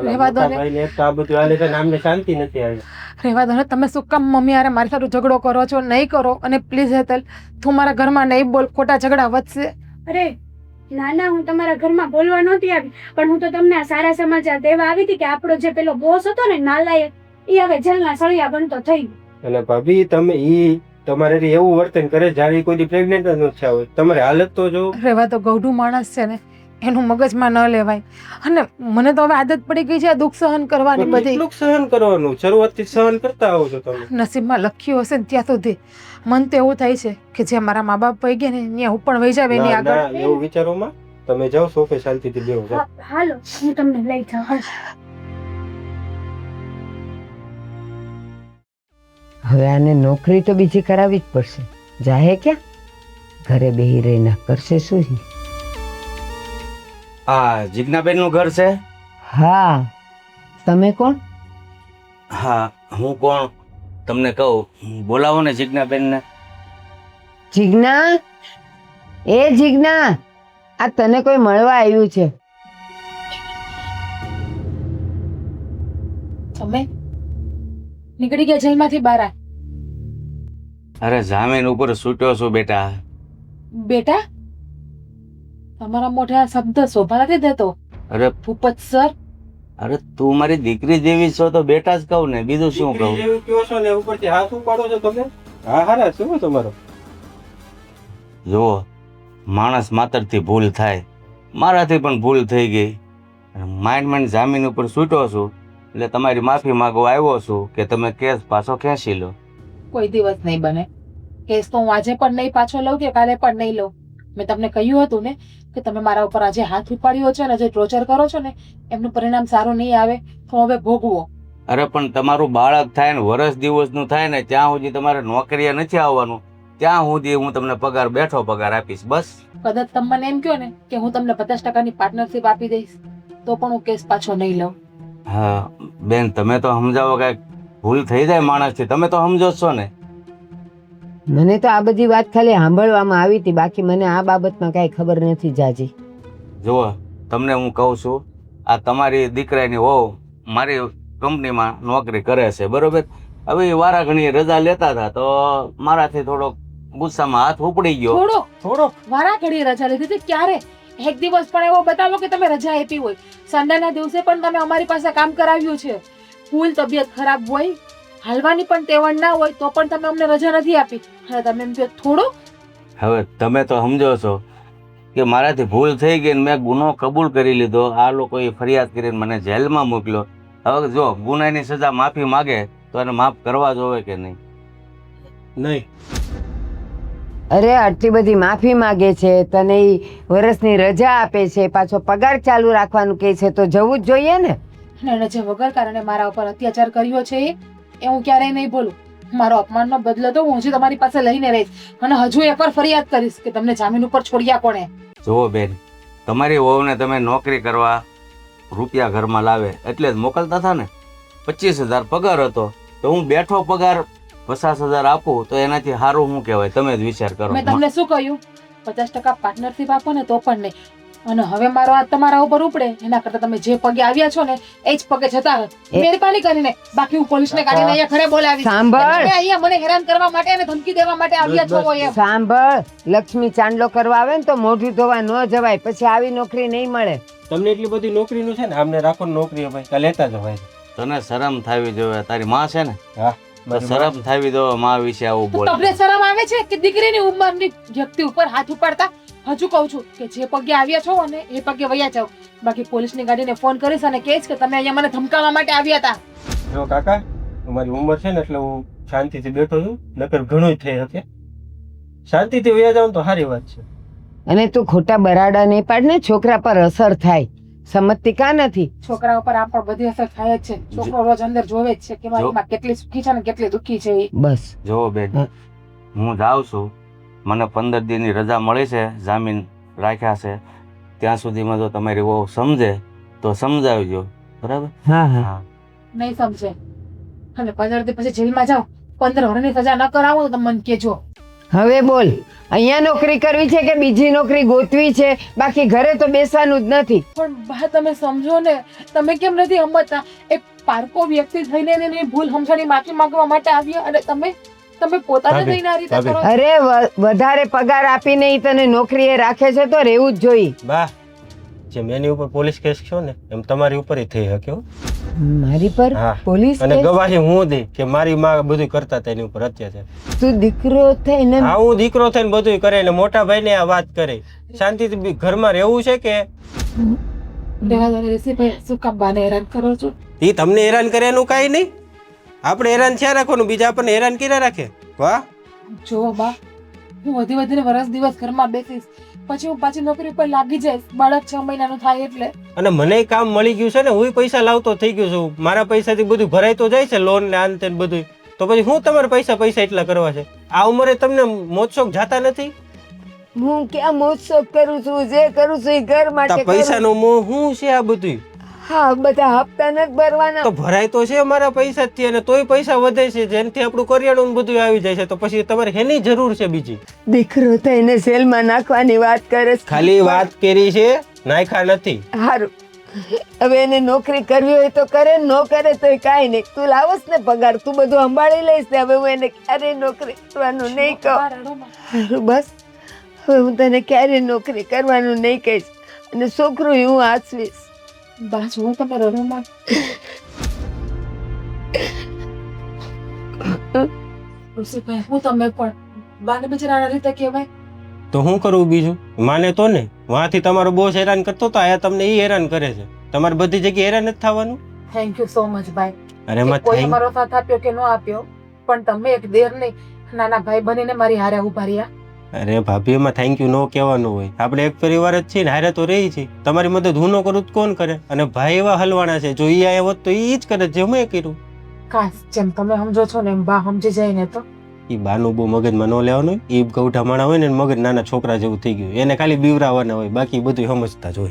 રહેવા દો ને. ભાઈને એક તો આ બધું હાલે છે ને આમને શાંતિ નથી આવી. રહેવા દો ને. તમે શું કામ મમ્મી હારે મારી સાથે ઝઘડો કરો છો? નહીં કરો. અને પ્લીઝ હેતલ તું મારા ઘરમાં નહીં બોલ, ખોટા ઝઘડા વધશે. અરે ના ના, હું તમારા ઘરમાં બોલવા નહોતી આવી, પણ હું તો તમને આ સારા સમાચાર દેવા આવી હતી કે આપણો જે પેલો બોસ હતો ને નાલાયક, એ હવે જેલના સળિયા બનતો થઈ ગયો. અને ભાભી તમે તમારે રી એવું વર્તન કરે જ્યારે ઈ કોઈ પ્રેગ્નેન્ટ જ નથી હોય. તમારી હાલત તો જો. રહેવા તો ગૌઢું માણસ છે ને, એનું મગજમાં ન લેવાય. અને મને તો હવે આદત પડી ગઈ છે દુઃખ સહન કરવાની બધી. કેટલું સહન કરવાનું? શરૂઆતથી સહન કરતા આવો છો તમે. નસીબમાં લખ્યું હશે ને ત્યાં સુધી. મન તો એવું થાય છે કે જે મારા મા બાપ વહી ગયા ને ત્યાં હું પણ વહી જાવ એની ના, આગળ. ના, એવું વિચારોમાં તમે જાઓ સોફે શાંતિથી બેહો જાઓ. હાલો હું તમને લઈ જાઉં. હવે આને નોકરી તો બીજી કરાવી જ પડશે. જાહે ક્યાં? ઘરે બેહી રહીને કરશે શું? આ જિજ્ઞાબેન નું ઘર છે? હા, તમે કોણ? હા હું કોણ તમને કહું, બોલાવો ને જિજ્ઞાબેન ને. જીજ્ઞા, એ જીજ્ઞા, આ તને કોઈ મળવા આવ્યું છે. તમે નીકળી ગયા જેલમાંથી બહાર? અરે જામીન ઉપર છૂટ્યો છું બેટા. બેટા તમારા મોઢે આ શબ્દ શોભા નથી દેતો. અરે ભૂપત સર, અરે તું મારી દીકરી જેવી છો તો બેટા જ કહું ને, બીજું શું કહું. દીકરી જેવું કહો છો ને ઉપરથી હાથ ઉપાડો છો તમે. હા હારા શું તમારો? જુઓ, માણસ માત્રથી ભૂલ થાય, મારાથી પણ ભૂલ થઈ ગઈ. માંડ જામીન ઉપર છૂટ્યો છું એટલે તમારી માફી માંગવા આવ્યો છું કે તમે કેસ પાછો ખેંચી લો. કોઈ દિવસ નહીં બને. કેસ તો હું આજે પણ નહીં પાછો લઉં કે કાલે પણ નહીં લઉં. મેં તમને કહ્યું હતું ને કે તમે મારા ઉપર આજે હાથ ઉપાડ્યો છે ને જે ટોર્ચર કરો છો ને એમનું પરિણામ સારું નહીં આવે તો હવે ભોગવો. અરે પણ તમારું બાળક થાય ને વર્ષ દિવસનું થાય ને ત્યાં સુધી તમારે નોકરીએ નથી આવવાનું, ત્યાં સુધી હું તમને પગાર બેઠો પગાર આપીશ બસ. કદાચ તમે મને એમ કહો ને કે હું તમને 50%ની પાર્ટનરશિપ આપી દઈશ તો પણ હું કેસ પાછો નહીં લઉં. હા બેન, તમે તો સમજાવો, કઈક ભૂલ થઈ જાય માણસથી, તમે તો સમજો જ છો ને. મને તો આ બધી વાત ખાલી સાંભળવામાં આવી હતી, બાકી મને આ બાબતમાં કાંઈ ખબર નથી જાજી. જુઓ તમને હું કહું છું, આ તમારી દીકરાની વહુ મારી કંપનીમાં નોકરી કરે છે બરોબર. હવે એ વારા ઘણી રજા લેતા હતા તો મારાથી થોડોક ગુસ્સામાં હાથ ઉપડી ગયો. થોડો વારા ઘડી રજા લીધી હતી ક્યારે? એક દિવસ પણ એવો બતાવો કે તમે રજા આપી હોય. સન્ડેના દિવસે પણ તમે અમારી પાસે કામ કરાવ્યું છે. ફૂલ તબિયત ખરાબ હોય, હાલવાની પણ ટેવણ ના હોય તો પણ તમે અમને રજા નથી આપી. અને તમે એમ કહો થોડો. હવે તમે તો સમજો છો કે મારાથી ભૂલ થઈ ગઈ ને મેં ગુનો કબૂલ કરી લીધો. આ લોકોએ ફરિયાદ કરીને મને જેલમાં મોકલ્યો. હવે જો ગુનાની સજા માફી માગે તો એને માફ કરવા જોવે કે નહીં? નહીં. અરે આટલી બધી માફી માગે છે, તને ઈ વર્ષની રજા આપે છે, પાછો પગાર ચાલુ રાખવાનું કહે છે, તો જવું જ જોઈએ ને. અને એને જે વગર કારણે મારા ઉપર અત્યાચાર કર્યો છે એ હું ક્યારેય નહીં ભૂલું. મારો અપમાનનો બદલો તો હું હજી તમારી પાસે લઈને રહીશ અને હજુ એકવાર ફરિયાદ કરીશ કે તમને જામીન ઉપર છોડ્યા કોણે. જુઓ બેન, તમારી વહુને તમે નોકરી કરવા રૂપિયા ઘરમાં લાવે એટલે જ મોકલતા હતા ને. 25,000 પગાર હતો તો હું બેઠો પગાર 50,000 આપું તો એનાથી સારું શું કહેવાય? તમે જ વિચાર કરો. મેં તમને શું કહ્યું? 50% પાર્ટનરશિપ આપો ને તો પણ નહીં. અને હવે મારો હાથ તમારા ઉપર ઉપડે એના કરતા તમે જે પગે આવ્યા છો ને એ જ પગે જતા રહો મહેરબાની કરીને. બાકી હું પોલીસને કાઢીને અહીંયા ઘરે બોલાવીશ. સાંભળ. તમે અહીંયા મને હેરાન કરવા માટે અને ધમકી દેવા માટે આવ્યા છો એમ. સાંભળ, લક્ષ્મી ચાંદલો કરવા આવે ને તો મોઢું ધોવા ન જવાય, પછી આવી નોકરી નહીં મળે. તમને એટલી બધી નોકરીનું છે ને, આમને રાખો ને નોકરી ભાઈ, કાં લેતા જ ભાઈ. તને શરમ થાવી જોઈએ. તારી માં છે ને, હા શરમ થાવી દો માં વિશે આવું તો બોલે. તમને શરમ આવે છે કે દીકરીની ઉંમરની વ્યક્તિ ઉપર હાથ ઉપાડતા? હજુ કહું છું કે જે પગે આવ્યા છો ને એ પગે વયા જાઓ. બાકી પોલીસની ગાડીને ફોન કરીશ અને કહીશ કે તમે અહીંયા મને ધમકાવવા માટે આવ્યા હતા. જો કાકા, તમારી ઉંમર છે ને એટલે હું શાંતિથી બેઠો છું, નકર ઘણું થઈ શકે. શાંતિથી વયા જાવ તો સારી વાત છે. અને તું ખોટા બરાડા નહીં પાડ ને, છોકરા પર અસર થાય. સમજતી કા નથી? છોકરા ઉપર આમ પણ બધી અસર થાય જ છે. છોકરો રોજ અંદર જોવે જ છે કે મારી માં કેટલી સુખી છે ને કેટલી દુઃખી છે એ. બસ જો બેન, હું જાઉં છું, મને 15 દિનની રજા મળી છે, જામીન રાખ્યા છે. ત્યાં સુધીમાં જો તમારી વહુ સમજે તો સમજાવજો, બરાબર? હા હા. નહીં સમજે અને 15 દિવસ પછી જેલમાં જાઓ, 15 વર્ષની સજા ન કરાવો તો મને કહેજો. હવે બોલ, અહીંયા નોકરી કરવી છે કે બીજી નોકરી ગોતવી છે? બાકી ઘરે તો બેસવાનું જ નથી. પણ બા તમે સમજો ને, તમે કેમ નથી સમજતા? એક પારકો વ્યક્તિ થઈને એની ભૂલ સમજાણી માફી માંગવા માટે આવ્યા અને તમે પોતાને થઈને આ રીતે કરો. અરે વધારે પગાર આપીને ઈ તને નોકરીએ રાખે છે તો રહેવું જ જોઈએ. બા, જેમ એની ઉપર પોલીસ કેસ છો ને એમ તમારી ઉપર થઈ શકે હો. મારી પર હા. પોલીસ અને કેસ? ગવાહી હું દઈ કે મારી માં બધું કરતા હતા એની ઉપર અત્યાચાર. તું દીકરો થઈને હા, હું દીકરો થઈને બધું કરે ને મોટા ભાઈ ને આ વાત કરે. શાંતિથી ઘરમાં રહેવું છે કે રહેવા દો ને ઋષિભાઈ, શું કામ બાને હેરાન કરો છો? ઈ તમને હેરાન કર્યાનું કાંઈ નહીં. આપણે હેરાન થયા રાખવાનું, બીજા આપણને હેરાન કર્યા રાખે. વાહ. જો બા, હું વધીને વર્ષ દિવસ ઘરમાં બેસીશ પછી હું પાછી નોકરી ઉપર લાગી જઈશ. બાળક 6 મહિનાનું થાય એટલે. અને મને કામ મળી ગયું છે ને, હું પૈસા લાવતો થઈ ગયો છું. મારા પૈસાથી બધું ભરાય તો જાય છે, લોન ને આન તે બધું. તો પછી હું તમારા પૈસા એટલા કરવા છે? આ ઉંમરે તમને મોજશોખ જાતા નથી? હું ક્યાં મોજશોખ કરું છું? જે કરું છું એ ઘર માટે કરું છું. પૈસાનો મોહ શું છે આ બધું? હા, બધા હપ્તા નથી ભરવાના. તો ભરાય તો છે મારા પૈસાથી, અને તોય પૈસા વધે છે, જેનાથી આપણું કરિયાણું ને બધું આવી જાય છે. તો પછી તમારે એની જરૂર છે બીજી? દીકરો થઈને જેલમાં નાખવાની વાત કરે છે. ખાલી વાત કરી છે, નાખ્યા નથી. સારું, હવે એને નોકરી કરવી હોય તો કરે, ન કરે તો કાંઈ નહીં. તું લાવસ ને પગાર, તું બધું સંભાળી લઈશ ને. હવે હું એને ક્યારેય નોકરી કરવાનું નહીં કહું. સારું, બસ હવે હું તને ક્યારેય નોકરી કરવાનું નહીં કહીશ અને છોકરું હું આસવીશ. બા જો તમે રડોમાં. ઋષિભાઈ, હું તમે પણ બાને બિચારાના રીતે કહેવાય. તો હું કરવું બીજું? માને તો ને, વાંથી તમારો બોસ હેરાન કરતો તો આયા તમને ઈ હેરાન કરે છે. તમારે બધી જગ્યાએ હેરાન નથી થવાનું. થેન્ક યુ સો મચ ભાઈ. અરે એમાં કોઈ thank- અમારો સાથ આપ્યો કે ન આપ્યો, પણ તમે એક દેર નહીં નાના ભાઈ બનીને મારી હારે ઉભા રહ્યા. અરે ભાભી એમાં થેન્ક યુ નો કહેવાનું હોય. આપણે એક પરિવાર જ છીએ ને, હારે તો રહી છીએ. તમારી મદદ હું ન કરું તો કોણ કરે? અને ભાઈ એવા હલવાણા છે, જો ઈ આવ્યો હોત તો ઈ જ કરે જે મેં કર્યું. કાશ જેમ તમે સમજો છો ને એમ બા સમજી જાય ને તો. ઈ બાનું બહુ મગજમાં ન લેવાનું હોય. ઈ ગૌઠા માણા હોય ને એને મગજ નાના છોકરા જેવું થઈ ગયું. એને ખાલી બીવરાવાના હોય, બાકી બધું સમજતા જ હોય.